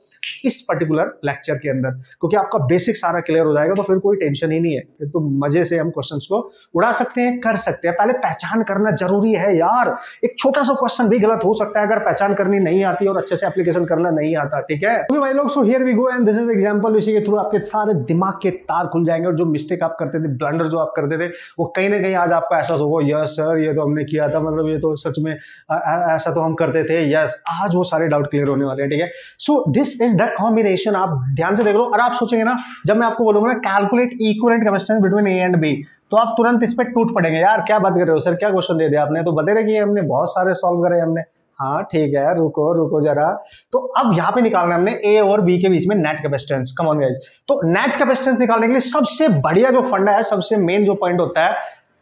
इस पर्टिकुलर लेक्चर के अंदर, क्योंकि आपका बेसिक सारा क्लियर हो जाएगा, तो फिर कोई टेंशन ही नहीं है, फिर तो मजे से हम क्वेश्चंस को उड़ा सकते हैं, कर सकते हैं। पहले पहचान करना जरूरी है यार, एक छोटा सा क्वेश्चन भी गलत हो सकता है अगर पहचान करनी नहीं आती और अच्छे से एप्लीकेशन करना नहीं आता, ठीक है भाई लोग। So here we go and this is example, इसी के थ्रू आपके सारे दिमाग के तार खुल जाएंगे, और जो मिस्टेक आप करते थे, ब्लंडर जो आप करते थे, वो कहीं ना कहीं आज आपको एहसास होगा, यस सर ये तो हमने किया था, मतलब ये तो सच में ऐसा तो हम करते थे, यस। आज वो सारे डाउट क्लियर होने वाले हैं, ठीक है। So this is the combination, आप ध्यान से देख लो। और आप सोचेंगे ना, जब मैं आपको बोलूंगा ना calculate equivalent capacitance between A and B, तो आप तुरंत इस पे टूट पड़ेंगे, यार क्या बात कर रहे हो सर, क्या क्वेश्चन दे दिया आपने, तो बता रहे कि हमने बहुत सारे सॉल्व करे हमने। हाँ ठीक है, रुको रुको जरा। तो अब यहाँ पे निकालना है हमने ए और बी के बीच में net capacitance. Come on guys, तो नेट कैपेसिटेंस निकालने के लिए सबसे बढ़िया जो फंडा है, सबसे मेन जो पॉइंट होता है,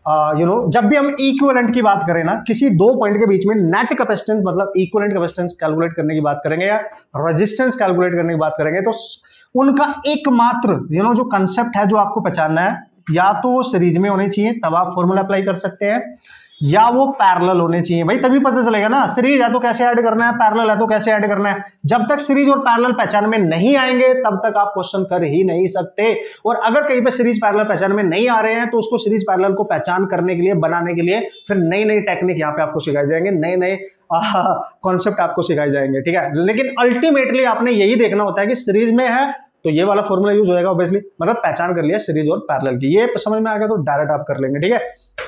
जब भी हम इक्विवेलेंट की बात करें ना, किसी दो पॉइंट के बीच में नेट कैपेसिटेंस मतलब इक्विवेलेंट कैपेसिटेंस कैलकुलेट करने की बात करेंगे या रेजिस्टेंस कैलकुलेट करने की बात करेंगे, तो उनका एकमात्र जो कंसेप्ट है जो आपको पहचानना है, या तो वो सीरीज में होने चाहिए, तब आप फॉर्मूला अप्लाई कर सकते हैं, या वो पैरेलल होने चाहिए। भाई तभी पता चलेगा ना, सीरीज है तो कैसे ऐड करना है, पैरेलल है तो कैसे ऐड करना है। जब तक सीरीज और पैरेलल पहचान में नहीं आएंगे तब तक आप क्वेश्चन कर ही नहीं सकते। और अगर कहीं पे सीरीज पैरेलल पहचान में नहीं आ रहे हैं, तो उसको सीरीज पैरेलल को पहचान करने के लिए, बनाने के लिए फिर नई नई टेक्निक यहाँ पे आपको सिखाई जाएंगे, नए नए कॉन्सेप्ट आपको सिखाए जाएंगे, ठीक है। लेकिन अल्टीमेटली आपने यही देखना होता है कि सीरीज में है तो ये वाला फॉर्मूला यूज हो जाएगा ऑब्वियसली, मतलब पहचान कर लिया सीरीज और पैरेलल की, ये समझ में आ गया तो डायरेक्ट आप कर लेंगे, ठीक है।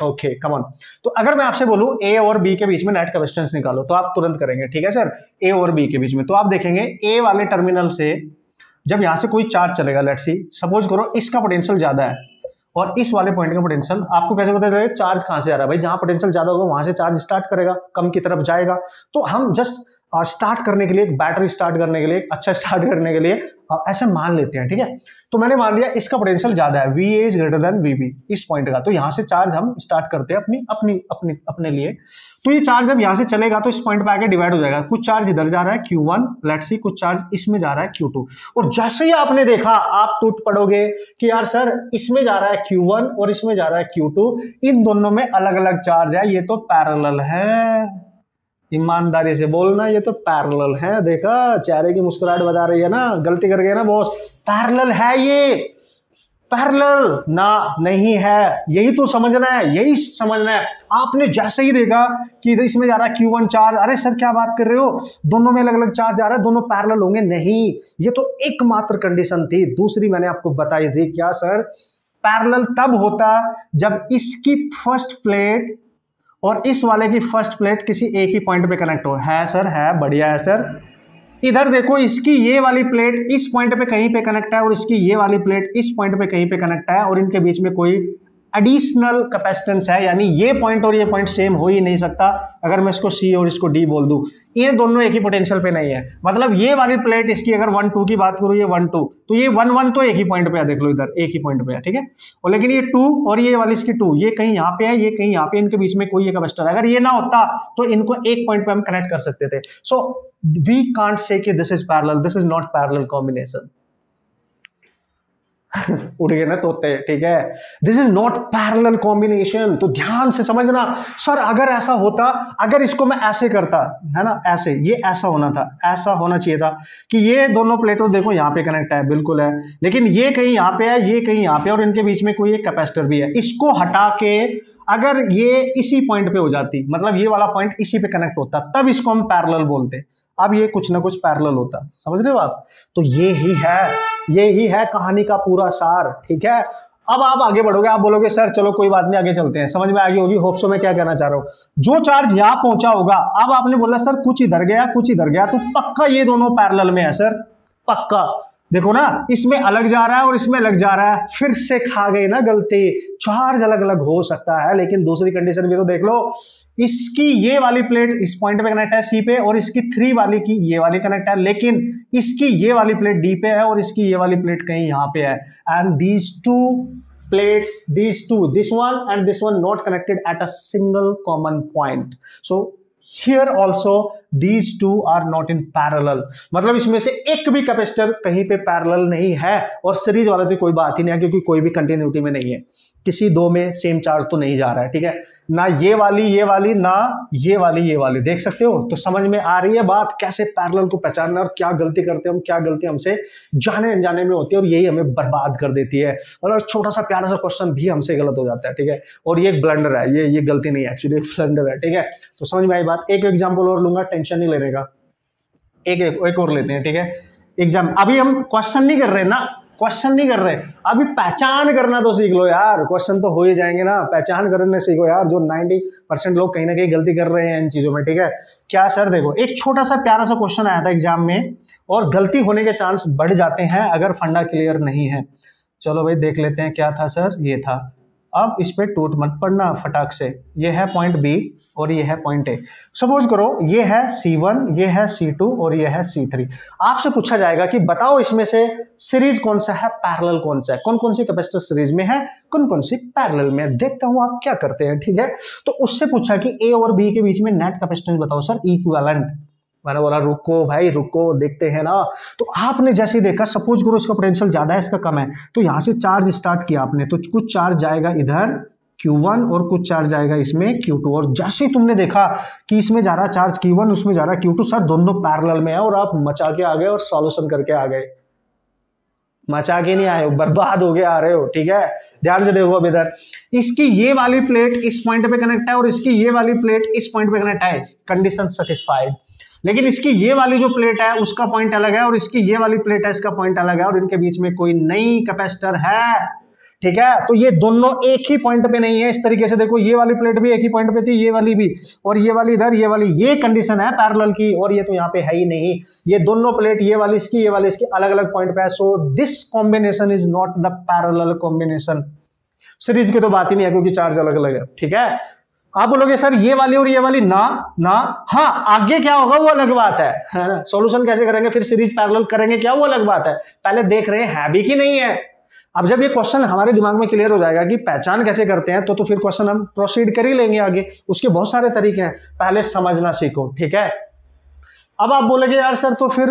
Okay come on. तो अगर मैं आपसे बोलूं ए और बी के बीच में नेट कैपेसिटेंस निकालो, तो आप तुरंत करेंगे, ठीक है सर। ए और बी के बीच में, तो आप देखेंगे ए वाले टर्मिनल से जब यहां से कोई चार्ज चलेगा, लेट्स सी सपोज करो इसका पोटेंशियल ज्यादा है और इस वाले पॉइंट का पोटेंशियल, आपको कैसे पता चलेगा चार्ज कहां से आ रहा है? भाई जहां पोटेंशियल ज्यादा होगा वहां से चार्ज स्टार्ट करेगा, कम की तरफ जाएगा। तो हम जस्ट स्टार्ट करने के लिए, बैटरी स्टार्ट करने के लिए, अच्छा स्टार्ट करने के लिए ऐसे मान लेते हैं, ठीक है। तो मैंने मान लिया इसका पोटेंशियल ज्यादा है, V is greater than V B, इस पॉइंट का। तो यहां से चार्ज हम स्टार्ट करते हैं अपने लिए। तो ये चार्ज जब यहां से चलेगा तो इस पॉइंट पे आके डिवाइड हो जाएगा, कुछ चार्ज इधर जा रहा है Q1, लेट्स सी, कुछ चार्ज इसमें जा रहा है Q2। और जैसे ही आपने देखा, आप टूट पड़ोगे कि यार सर इसमें जा रहा है Q1 और इसमें जा रहा है Q2, इन दोनों में अलग अलग चार्ज है, ये तो पैरेलल है। ईमानदारी से बोलना, ये तो पैरेलल है। देखा चेहरे की मुस्कुराहट बता रही है ना, गलती कर गए ना बॉस, पैरेलल है ये, पैरेलल ना नहीं है, यही तो समझना है, यही समझना है। आपने जैसे ही देखा कि इसमें जा रहा है Q1 चार्ज, अरे सर क्या बात कर रहे हो, दोनों में अलग अलग चार्ज आ रहा है, दोनों पैरेलल होंगे, नहीं, ये तो एकमात्र कंडीशन थी। दूसरी मैंने आपको बताई थी, क्या सर, पैरेलल तब होता जब इसकी फर्स्ट प्लेट और इस वाले की फर्स्ट प्लेट किसी एक ही पॉइंट पे कनेक्ट हो। है सर, है, बढ़िया है सर। इधर देखो, इसकी ये वाली प्लेट इस पॉइंट पे कहीं पे कनेक्ट है और इसकी ये वाली प्लेट इस पॉइंट पे कहीं पे कनेक्ट है, और इनके बीच में कोई एडिशनल कैपेसिटेंस है, यानी ये पॉइंट और ये पॉइंट सेम हो ही नहीं सकता। अगर मैं इसको C और इसको D बोल दूं, ये दोनों एक ही पोटेंशियल पे नहीं है। मतलब ये वाली प्लेट इसकी अगर 1 2 की बात करूं, ये 1 2, तो ये 1 1 तो एक ही पॉइंट पे है, देख लो इधर एक ही पॉइंट पे है, ठीक है। और लेकिन ये 2 और ये वाली इसकी 2, ये कहीं यहाँ पे है, ये कहीं यहाँ पे, इनके बीच में कोई ये कैपेसिटर, अगर ये ना होता तो इनको एक पॉइंट पे हम कनेक्ट कर सकते थे। सो वी कांट से कि this is parallel, this is not parallel combination. उड़ गए ना तोते, ठीक है। This is not parallel combination, तो ध्यान से समझना। सर अगर ऐसा होता, अगर इसको मैं ऐसे करता है ना, ऐसे, ये ऐसा होना था, ऐसा होना चाहिए था कि ये दोनों प्लेटों देखो यहाँ पे कनेक्ट है, बिल्कुल है, लेकिन ये कहीं यहाँ पे है, ये कहीं यहाँ पे, और इनके बीच में कोई एक कैपेसिटर भी है। इसको हटा के अगर ये इसी पॉइंट पे हो जाती, मतलब ये वाला पॉइंट इसी पे कनेक्ट होता, तब इसको हम पैरेलल बोलते। अब ये कुछ ना कुछ पैरेलल होता, समझ रहे हो आप? तो ये ही है कहानी का पूरा सार, ठीक है। अब आप आगे बढ़ोगे, आप बोलोगे सर चलो कोई बात नहीं, आगे चलते हैं, समझ में आ गई होगी होप सो मैं क्या कहना चाह रहा हूं। जो चार्ज यहां पहुंचा होगा, अब आपने बोला सर कुछ इधर गया कुछ इधर गया, तो पक्का ये दोनों पैरेलल में है सर, पक्का। देखो ना, इसमें अलग जा रहा है और इसमें अलग जा रहा है, फिर से खा गए ना गलती। चार्ज अलग अलग हो सकता है, लेकिन दूसरी कंडीशन भी तो देख लो, इसकी ये वाली प्लेट इस पॉइंट पे कनेक्ट है सी पे, और इसकी 3 वाली की ये वाली कनेक्ट है, लेकिन इसकी ये वाली प्लेट डी पे है और इसकी ये वाली प्लेट कहीं यहां पे है। And these two plates, these two, this one and this one, not connected at a single common point. So here also these two are not in parallel, मतलब इसमें से एक भी कैपेसिटर कहीं पे पैरेलल नहीं है, और सीरीज वाला तो कोई बात ही नहीं है, क्योंकि कोई भी कंटिन्यूटी में नहीं है, किसी दो में सेम चार्ज तो नहीं जा रहा है, ठीक है ना। ये वाली ना ये वाली, देख सकते हो। तो समझ में आ रही है बात, कैसे पैरेलल को पहचानना, और क्या गलती करते हैं हम, क्या गलती हमसे जाने अनजाने में होती है, और यही हमें बर्बाद कर देती है। और छोटा सा प्यारा सा क्वेश्चन भी हमसे गलत हो जाता है, ठीक है। और ये एक ब्लंडर है, ये गलती नहीं है, एक्चुअली ब्लंडर है, ठीक है। तो समझ में आई बात। एक एग्जाम्पल और लूंगा, टेंशन नहीं लेने का, एक और लेते हैं, ठीक है। एग्जाम, अभी हम क्वेश्चन नहीं कर रहे ना, क्वेश्चन नहीं कर रहे, अभी पहचान करना तो सीख लो यार। क्वेश्चन तो हो ही जाएंगे ना, पहचान करने सीखो यार। जो 90% लोग कहीं ना कहीं गलती कर रहे हैं इन चीजों में, ठीक है। क्या सर देखो, एक छोटा सा प्यारा सा क्वेश्चन आया था एग्जाम में, और गलती होने के चांस बढ़ जाते हैं अगर फंडा क्लियर नहीं है। चलो भाई देख लेते हैं, क्या था सर, ये था। अब इस पे टूट मत पड़ना फटाक से। ये है पॉइंट बी और ये है पॉइंट ए। सपोज करो ये है C1, ये है C2 और ये है C3। आपसे पूछा जाएगा कि बताओ इसमें से सीरीज कौन सा है, पैरेलल कौन सा है, कौन कौन सी कैपेसिटर सीरीज में है, कौन कौन सी पैरेलल में है। देखता हूं आप क्या करते हैं, ठीक है। तो उससे पूछा कि ए और बी के बीच में नेट कैपेसिटेंस बताओ सर, इक्विवेलेंट। मैंने बोला रुको भाई रुको, देखते हैं ना। तो आपने जैसे देखा, सपोज करो इसका पोटेंशियल ज्यादा है इसका कम है, तो यहां से चार्ज स्टार्ट किया आपने, तो कुछ चार्ज जाएगा इधर Q1 और कुछ चार्ज जाएगा इसमें Q2। और जैसे ही तुमने देखा कि इसमें जा रहा चार्ज Q1, उसमें जा रहा Q2, सर दोनों पैरेलल में है, और आप मचा के आ गए और सॉल्यूशन करके आ गए। मचा के नहीं आए हो, बर्बाद हो गए आ रहे हो, ठीक है। ध्यान से देखो, अब इधर इसकी ये वाली प्लेट इस पॉइंट पे कनेक्ट है और इसकी ये वाली प्लेट इस पॉइंट पे कनेक्ट है, कंडीशन सेटिस्फाइड। लेकिन इसकी ये वाली जो प्लेट है उसका पॉइंट अलग है, और इसकी ये वाली प्लेट है इसका पॉइंट अलग है, और इनके बीच में कोई नई कैपेसिटर है, ठीक है। तो ये दोनों एक ही पॉइंट पे नहीं है। इस तरीके से देखो, ये वाली प्लेट भी एक ही पॉइंट पे थी, ये वाली भी, और ये वाली इधर, ये वाली, ये कंडीशन है पैरेलल की, और ये तो यहाँ पे है ही नहीं। ये दोनों प्लेट, ये वाली इसकी, ये वाली इसकी, अलग अलग पॉइंट पे है। So this combination is not the parallel combination. Series की तो बात ही नहीं है, क्योंकि चार्ज अलग अलग है, ठीक है। आप बोलोगे सर ये वाली और ये वाली ना हाँ, आगे क्या होगा वो अलग बात है ना। सॉल्यूशन कैसे करेंगे, फिर सीरीज पैरेलल करेंगे क्या, वो अलग बात है। पहले देख रहे हैं भी कि नहीं है। अब जब ये क्वेश्चन हमारे दिमाग में क्लियर हो जाएगा कि पहचान कैसे करते हैं, तो फिर क्वेश्चन हम प्रोसीड कर ही लेंगे आगे। उसके बहुत सारे तरीके हैं, पहले समझना सीखो, ठीक है। अब आप बोलेंगे यार सर तो फिर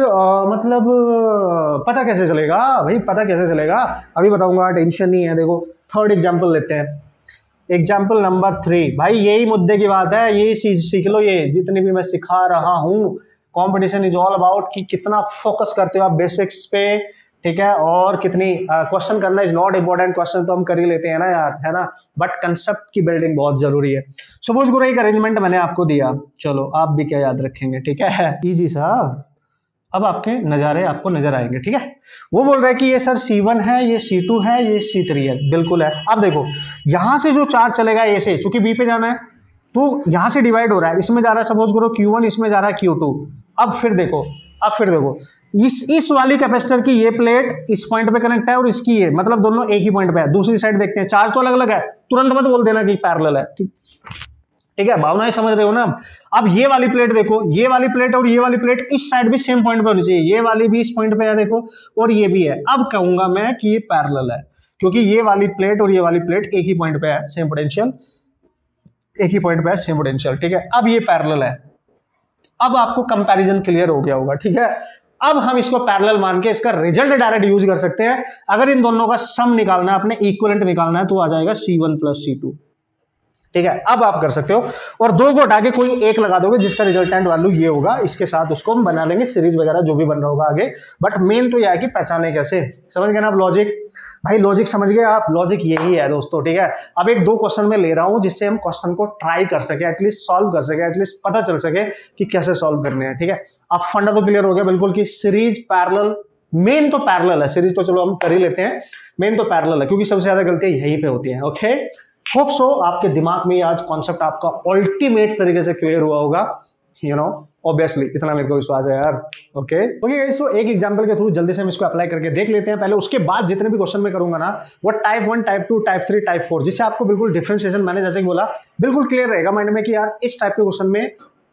मतलब पता कैसे चलेगा भाई, पता कैसे चलेगा, अभी बताऊंगा, टेंशन नहीं है। देखो थर्ड एग्जाम्पल लेते हैं, एग्जाम्पल नंबर 3। भाई यही मुद्दे की बात है, यही सीख लो, ये जितनी भी मैं सिखा रहा हूँ। कंपटीशन इज ऑल अबाउट कि कितना फोकस करते हो आप बेसिक्स पे, ठीक है। और कितनी क्वेश्चन करना इज नॉट इंपॉर्टेंट, क्वेश्चन तो हम कर ही लेते हैं ना यार, है ना, बट कंसेप्ट की बिल्डिंग बहुत जरूरी है। सपोज करो एक अरेंजमेंट मैंने आपको दिया, चलो आप भी क्या याद रखेंगे, ठीक है, इजी सा। अब आपके नज़ारे आपको नजर आएंगे, ठीक है। वो बोल रहा है कि ये सर C1 है, ये C2 है, ये C3 है, बिल्कुल है। अब देखो यहां से जो चार्ज चलेगा ए से, चूंकि बी पे जाना है तो यहां से डिवाइड हो रहा है, इसमें जा रहा है सपोज करो Q1, इसमें जा रहा है Q2। अब फिर देखो इस वाली कैपेसिटर की ये प्लेट इस पॉइंट पे कनेक्ट है और इसकी ये, मतलब दोनों एक ही पॉइंट पे है। दूसरी साइड देखते हैं, चार्ज तो अलग अलग है, तुरंत मत बोल देना कि पैरेलल है, ठीक है, भावनाएं समझ रहे हो ना। अब ये वाली प्लेट देखो, ये वाली प्लेट और ये वाली प्लेट इस साइड भी सेम पॉइंट पे होनी चाहिए, ये वाली भी इस पॉइंट पे है देखो, और ये भी है। अब कहूंगा मैं कि ये पैरेलल है, क्योंकि ये वाली प्लेट और ये वाली प्लेट एक ही पॉइंट पे है, सेम पोटेंशियल, एक ही पॉइंट पे है, सेम पोटेंशियल, ठीक है। अब ये पैरेलल है। अब आपको कंपैरिजन क्लियर हो गया होगा, ठीक है। अब हम इसको पैरेलल मान के इसका रिजल्ट डायरेक्ट यूज कर सकते हैं। अगर इन दोनों का सम निकालना है, अपने इक्विवेलेंट निकालना है, तो आ जाएगा C1 प्लस C2। ठीक है, अब आप कर सकते हो और दो को हटा के कोई एक लगा दोगे जिसका रिजल्टेंट वैल्यू ये होगा। इसके साथ उसको हम बना लेंगे सीरीज वगैरह जो भी बन रहा होगा आगे। बट मेन तो यह है कि पहचाने कैसे। समझ गए ना आप लॉजिक? भाई लॉजिक समझ गए आप? लॉजिक यही है दोस्तों। ठीक है, अब एक दो क्वेश्चन में ले रहा हूं जिससे हम क्वेश्चन को ट्राई कर सके, एटलीस्ट सॉल्व कर सके, एटलीस्ट पता चल सके कि कैसे सॉल्व करने हैं। ठीक है, अब फंडा तो क्लियर हो गया बिल्कुल कि सीरीज पैरेलल, मेन तो पैरेलल है, सीरीज तो चलो हम कर ही लेते हैं, मेन तो पैरेलल है क्योंकि सबसे ज्यादा गलतियां यहीं पे होती हैं। ओके, होप सो आपके दिमाग में आज कॉन्सेप्ट आपका अल्टीमेट तरीके से क्लियर हुआ होगा। यू नो ऑब्वियसली इतना मेरे को विश्वास है यार। ओके ओके, सो एक एग्जांपल के थ्रू जल्दी से हम इसको अप्लाई करके देख लेते हैं पहले। उसके बाद जितने भी क्वेश्चन में करूंगा ना वो टाइप 1, टाइप 2, टाइप 3, टाइप 4, जिससे आपको बिल्कुल डिफरेंशिएशन, मैंने जैसे कि बोला, बिल्कुल क्लियर रहेगा माइंड में कि यार इस टाइप के क्वेश्चन में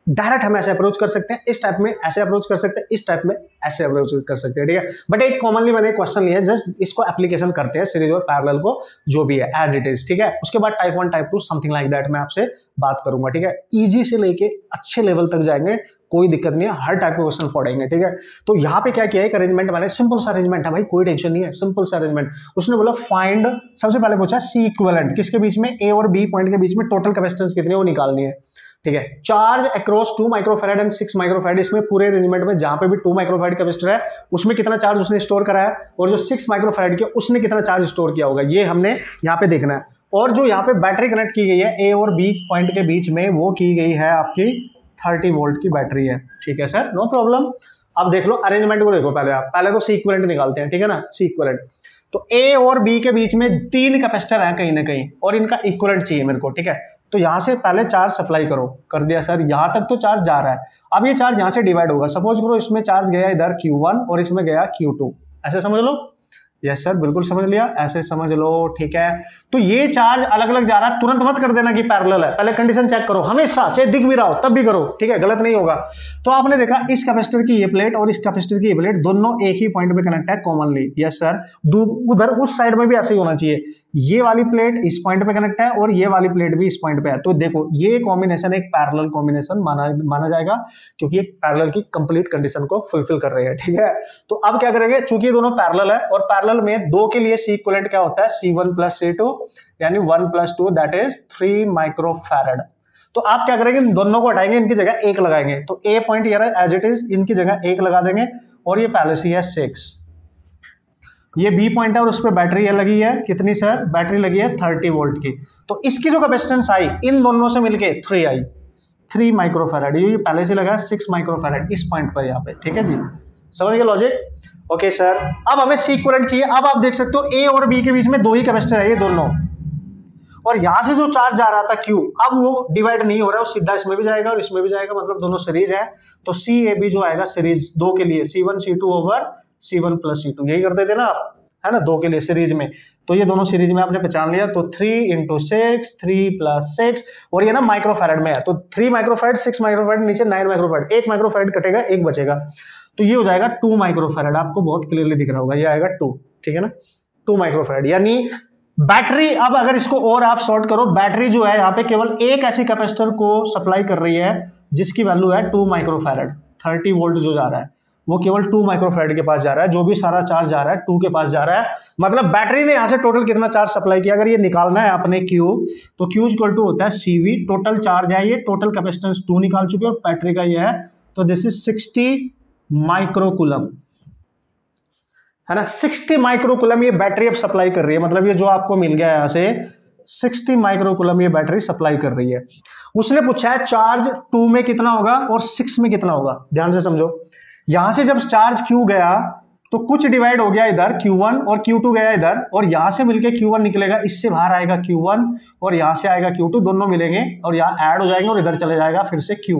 डायरेक्ट हम ऐसे अप्रोच कर सकते हैं, इस टाइप में ऐसे अप्रोच कर सकते हैं, इस टाइप में ऐसे अप्रोच कर सकते हैं। ठीक है, बट एक कॉमनली मैंने क्वेश्चन लिया है, जस्ट इसको एप्लीकेशन करते हैं सीरीज और पैरेलल को, जो भी है एज इट इज। ठीक है, उसके बाद type 1, type 2 something like that मैं आपसे बात करूंगा। ठीक है, इजी से लेके अच्छे लेवल तक जाएंगे, कोई दिक्कत नहीं है, हर टाइप के क्वेश्चन पढ़ेंगे। ठीक है, तो यहाँ पे क्या किया है, अरेंजमेंट मैंने सिंपल सा अरेंजमेंट है भाई, कोई टेंशन नहीं है, सिंपल सा अरेंजमेंट। उसने बोला फाइंड, सबसे पहले पूछा सी इक्विवेलेंट, किसके बीच में, ए और बी पॉइंट के बीच में टोटल कैपेसिटेंस कितनी है वो निकालनी है। ठीक है, charge across 2 microfarad and 6 microfarad, इसमें पूरे अरेंजमेंट में जहां पे भी 2 माइक्रोफैराड कैपेसिटर है उसमें कितना चार्ज उसने स्टोर करा है, और जो 6 माइक्रोफैराड की उसने कितना चार्ज स्टोर किया होगा, ये हमने यहाँ पे देखना है। और जो यहाँ पे बैटरी कनेक्ट की गई है ए और बी पॉइंट के बीच में, वो की गई है आपकी 30 वोल्ट की बैटरी है। ठीक है सर, नो प्रॉब्लम। अब देख लो अरेंजमेंट को, देखो पहले आप, पहले तो सी इक्विवेलेंट निकालते हैं। ठीक है ना, सी इक्विवेलेंट, तो ए और बी के बीच में 3 कैपेसिटर है कहीं ना कहीं, और इनका इक्विवेलेंट चाहिए मेरे को। ठीक है, तो यहां से पहले चार्ज सप्लाई करो, कर दिया सर, यहां तक तो चार्ज जा रहा है। अब ये चार्ज यहां से डिवाइड होगा, सपोज करो इसमें चार्ज गया इधर Q1 और इसमें गया Q2, ऐसे समझ लो। यस सर, बिल्कुल समझ लिया, ऐसे समझ लो। ठीक है, तो ये चार्ज अलग अलग जा रहा है, तुरंत मत कर देना कि पैरेलल है, पहले कंडीशन चेक करो हमेशा, चाहे दिख भी रहा हो तब भी करो। ठीक है, गलत नहीं होगा। तो आपने देखा इस कैपेसिटर की ये प्लेट और इस कैपेसिटर की ये प्लेट दोनों एक ही पॉइंट पे कनेक्ट है कॉमनली। यस सर, उधर उस साइड में भी ऐसे ही होना चाहिए, ये वाली प्लेट इस पॉइंट पे कनेक्ट है और ये वाली प्लेट भी इस पॉइंट पे है। तो देखो ये कॉम्बिनेशन एक पैरेलल कॉम्बिनेशन माना जाएगा, क्योंकि ये पैरेलल की कंप्लीट कंडीशन को फुलफिल कर रहे हैं। ठीक है, तो अब क्या करेंगे, चूंकि ये दोनों पैरेलल है और पैरेलल में दो के लिए सी इक्विवेलेंट क्या होता है, C1 प्लस C2, यानी 1 प्लस 2 दैट इज 3 माइक्रोफैराड। तो आप क्या करेंगे, इन दोनों को हटाएंगे, इनकी जगह 1 लगाएंगे, तो ए पॉइंट ये रहा एज इट इज, इनकी जगह 1 लगा देंगे, और ये पहले से है 6। ये बी पॉइंट है और उस पर बैटरी लगी है, कितनी सर, बैटरी लगी है 30 वोल्ट की। तो इसकी जो कैपेसिटेंस आई इन दोनों से मिलके 3 आई, 3 माइक्रोफैराड। ये पहले से लगा 6 माइक्रोफैराड इस पॉइंट पर यहाँ पे। ठीक है जी, समझ गए लॉजिक? ओके सर, अब हमें सी इक्विवेलेंट चाहिए। अब आप देख सकते हो ए और बी के बीच में 2 ही कैपेसिटर है ये दोनों, और यहां से जो चार्ज जा रहा था Q, अब वो डिवाइड नहीं हो रहा है, वो सीधा इसमें भी जाएगा और इसमें भी जाएगा, मतलब दोनों सीरीज है। तो सी ए बी जो आएगा सीरीज 2 के लिए C1 C2 over C1 plus C2, यही करते थे ना आप, है ना, 2 के लिए सीरीज में। तो ये दोनों सीरीज में आपने पहचान लिया। तो 3 × 6, 3 + 6, और ये ना माइक्रोफैराड में है, तो 3 माइक्रोफैराड, 6 माइक्रोफैराड, नीचे 9 माइक्रोफैराड, 1 माइक्रोफैराड कटेगा, 1 बचेगा, तो ये हो जाएगा 2 माइक्रोफैराड। आपको बहुत क्लियरली दिख रहा होगा, ये आएगा 2। ठीक है ना, 2 माइक्रोफैराड, यानी बैटरी, अब अगर इसको और आप शॉर्ट करो, बैटरी जो है यहाँ पे केवल एक ऐसी कैपेसिटर को सप्लाई कर रही है जिसकी वैल्यू है 2 माइक्रोफैराड। 30 वोल्ट जो जा रहा है वो केवल 2 माइक्रोफैराड के पास जा रहा है, जो भी सारा चार्ज जा रहा है 2 के पास जा रहा है। मतलब बैटरी ने यहाँ से टोटल कितना चार्ज सप्लाई किया, अगर ये निकालना है अपने Q, तो Q इक्वल टू होता है CV, टोटल चार्ज है ये, टोटल कैपेसिटेंस 2 निकाल चुके और बैटरी का ये है, तो दिस इज 60 माइक्रोकूलम, है ना। 60 माइक्रोकूलम ये बैटरी अब सप्लाई कर रही है, मतलब ये जो आपको मिल गया है यहाँ से 60 माइक्रोकूलम ये बैटरी सप्लाई कर रही है। उसने पूछा है चार्ज 2 में कितना होगा और 6 में कितना होगा, ध्यान से समझो। यहां से जब चार्ज Q गया तो कुछ डिवाइड हो गया इधर Q1 और Q2 गया इधर, और यहां से मिलके Q1 निकलेगा, इससे बाहर आएगा Q1 और यहां से आएगा Q2, दोनों मिलेंगे और यहां ऐड हो जाएंगे और इधर चले जाएगा फिर से Q,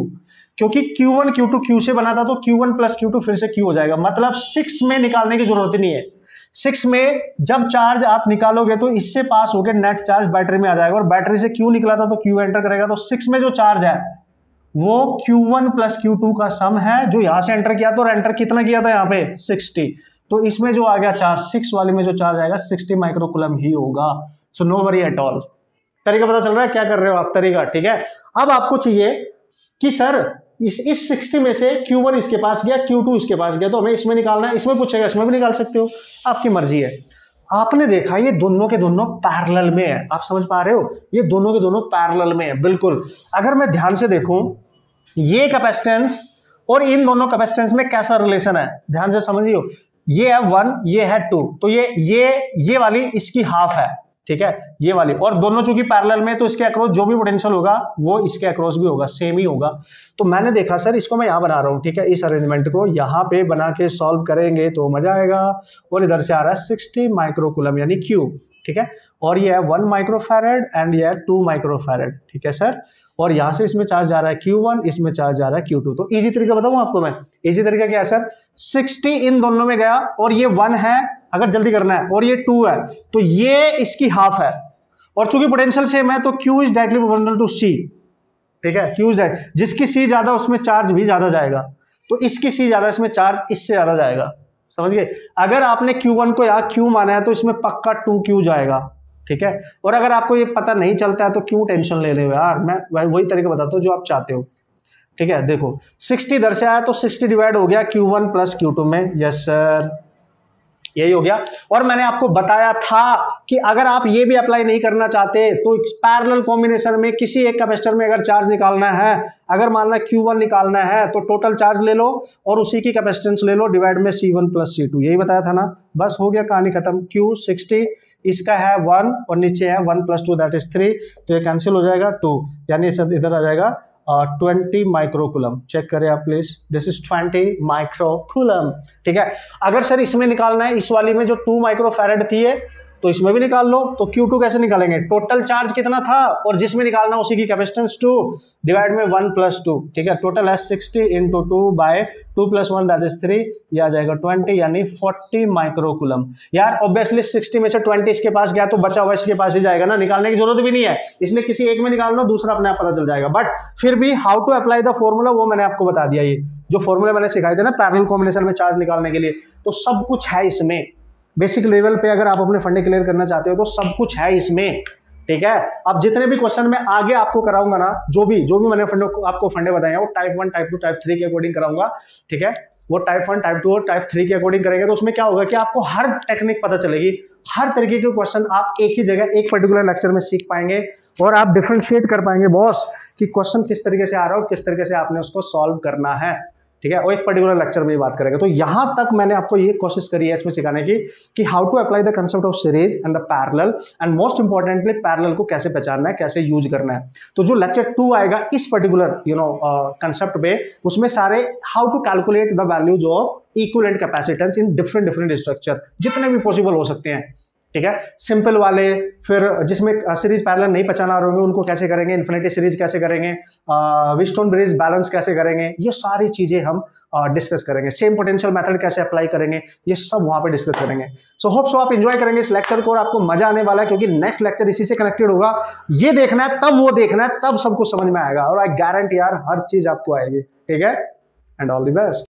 क्योंकि Q1 Q2 Q से बना था, तो Q1 प्लस Q2 फिर से Q हो जाएगा। मतलब 6 में निकालने की जरूरत नहीं है। 6 में जब चार्ज आप निकालोगे तो इससे पास होकर नेट चार्ज बैटरी में आ जाएगा, और बैटरी से Q निकला था तो Q एंटर करेगा, तो 6 में जो चार्ज है वो Q1 प्लस Q2 का सम है, जो यहां से एंटर किया था, और एंटर कितना किया था यहाँ पे 60, तो इसमें जो आ गया चार्ज 6 वाले में जो चार्ज आएगा 60 माइक्रोकूलम ही होगा। So no worry at all. तरीका पता चल रहा है क्या कर रहे हो आप, तरीका, ठीक है। अब आपको चाहिए कि सर इस 60 में से Q1 इसके पास गया, Q2 इसके पास गया, तो हमें इसमें निकालना है। इसमें पूछेगा, इसमें भी निकाल सकते हो, आपकी मर्जी है। आपने देखा ये दोनों के दोनों पैरेलल में है, आप समझ पा रहे हो, ये दोनों के दोनों पैरेलल में है बिल्कुल। अगर मैं ध्यान से देखूं ये कैपेसिटेंस और इन दोनों कैपेसिटेंस में कैसा रिलेशन है, ध्यान से समझियो। ये है 1, ये है 2, तो ये वाली इसकी हाफ है, ठीक है, ये वाली, और दोनों चूंकि पैरेलल में, तो इसके अक्रॉस जो भी पोटेंशियल होगा वो इसके अक्रॉस भी होगा, सेम ही होगा। तो मैंने देखा सर इसको मैं यहां बना रहा हूं, ठीक है, इस अरेंजमेंट को यहां पे बना के सॉल्व करेंगे तो मजा आएगा। और इधर से आ रहा है 60 माइक्रोकूलम यानी Q, ठीक है, और ये है 1 माइक्रोफैरेड एंड ये है 2 माइक्रोफैरेड, ठीक है सर। और यहां से इसमें चार्ज जा रहा है Q1, इसमें चार्ज जा रहा है Q2। तो इजी तरीका बताऊं आपको मैं, इजी तरीका क्या है सर, 60 इन दोनों में गया और ये 1 है, अगर जल्दी करना है, और ये 2 है, तो ये इसकी हाफ है, और चूंकि पोटेंशियल सेम है तो Q is directly proportional to C, ठीक है, Q इज डायरेक्ट, जिसकी C ज्यादा उसमें चार्ज भी ज्यादा जाएगा, तो इसकी C ज्यादा, इसमें चार्ज इससे ज्यादा जाएगा, समझ गए। अगर आपने Q1 को यहाँ Q माना है तो इसमें पक्का 2Q जाएगा, ठीक है। और अगर आपको ये पता नहीं चलता है तो क्यों टेंशन ले रहे हो यार, मैं वही तरीका बताता हूँ जो आप चाहते हो, ठीक है। देखो 60 इधर से आया तो 60 डिवाइड हो गया Q1 प्लस Q2 में, यस सर, यही हो गया। और मैंने आपको बताया था कि अगर आप ये भी अप्लाई नहीं करना चाहते तो पैरेलल कॉम्बिनेशन में किसी एक कैपेसिटर में अगर चार्ज निकालना है, अगर मानना Q1 निकालना है तो टोटल चार्ज ले लो और उसी की कैपेसिटेंस ले लो डिवाइड में C1 प्लस C2, यही बताया था ना, बस हो गया, कहानी खत्म। Q 60, इसका है 1 और नीचे है 1 प्लस 2 दैट इज 3, तो ये कैंसिल हो जाएगा 2, यानी इधर आ जाएगा 20 माइक्रोकूलम। चेक करें आप प्लीज, दिस इज 20 माइक्रोकूलम, ठीक है। अगर सर इसमें निकालना है, इस वाली में जो 2 माइक्रोफैरेड थी है, तो इसमें भी निकाल लो। तो Q2 कैसे निकालेंगे, टोटल चार्ज कितना था और जिसमें निकालना उसी की कैपेसिटेंस 2 डिवाइड में 1 प्लस 2, ठीक है। टोटल है 60 into 2 by 2 plus 1 that is 3, ये आ जाएगा 20 यानी 40 माइक्रोकूलम। यार ऑब्वियसली 60 में से 20 इसके पास गया तो बचा हुआ इसके पास ही जाएगा ना, निकालने की जरूरत भी नहीं है, इसलिए किसी एक में निकाल लो, दूसरा अपने आप पता चल जाएगा। बट फिर भी how to apply the formula वो मैंने आपको बता दिया, ये जो फॉर्मूला मैंने सिखाए थे ना पैरेलल कॉम्बिनेशन में चार्ज निकालने के लिए, तो सब कुछ है इसमें। बेसिक लेवल पे अगर आप अपने फंडे क्लियर करना चाहते हो तो सब कुछ है इसमें, ठीक है। अब जितने भी क्वेश्चन मैं आगे आपको कराऊंगा ना, जो भी मैंने आपको फंडे बताए हैं वो टाइप 1, टाइप 2, टाइप 3 के अकॉर्डिंग कराऊंगा, ठीक है। वो टाइप 1, टाइप 2 और टाइप 3 के अकॉर्डिंग करेंगे तो उसमें क्या होगा कि आपको हर टेक्निक पता चलेगी, हर तरीके के क्वेश्चन आप एक ही जगह एक पर्टिकुलर लेक्चर में सीख पाएंगे और आप डिफरेंशिएट कर पाएंगे बॉस कि क्वेश्चन किस तरीके से आ रहा है और किस तरीके से आपने उसको सॉल्व करना है, ठीक है। और एक पर्टिकुलर लेक्चर में ये बात करेंगे। तो यहां तक मैंने आपको ये कोशिश करी है इसमें सिखाने की कि how to apply the concept of series and the parallel, and most importantly parallel को कैसे पहचानना है, कैसे यूज करना है। तो जो लेक्चर 2 आएगा इस पर्टिकुलर कंसेप्ट पे, उसमें सारे how to calculate the values of equivalent capacitance in different structure जितने भी पॉसिबल हो सकते हैं, ठीक है। सिंपल वाले, फिर जिसमें सीरीज पैरेलल नहीं पहचाना रहे होंगे उनको कैसे करेंगे, इन्फिनिटी सीरीज कैसे करेंगे, व्हीटस्टोन ब्रिज बैलेंस कैसे करेंगे, ये सारी चीजें हम डिस्कस करेंगे। सेम पोटेंशियल मेथड कैसे अप्लाई करेंगे, ये सब वहां पे डिस्कस करेंगे। सो होप सो आप एंजॉय करेंगे इस लेक्चर को और आपको मजा आने वाला है, क्योंकि नेक्स्ट लेक्चर इसी से कनेक्टेड होगा। ये देखना है तब वो देखना है, तब सब कुछ समझ में आएगा और आई गारंटी यार हर चीज आपको आएगी, ठीक है। And all the best.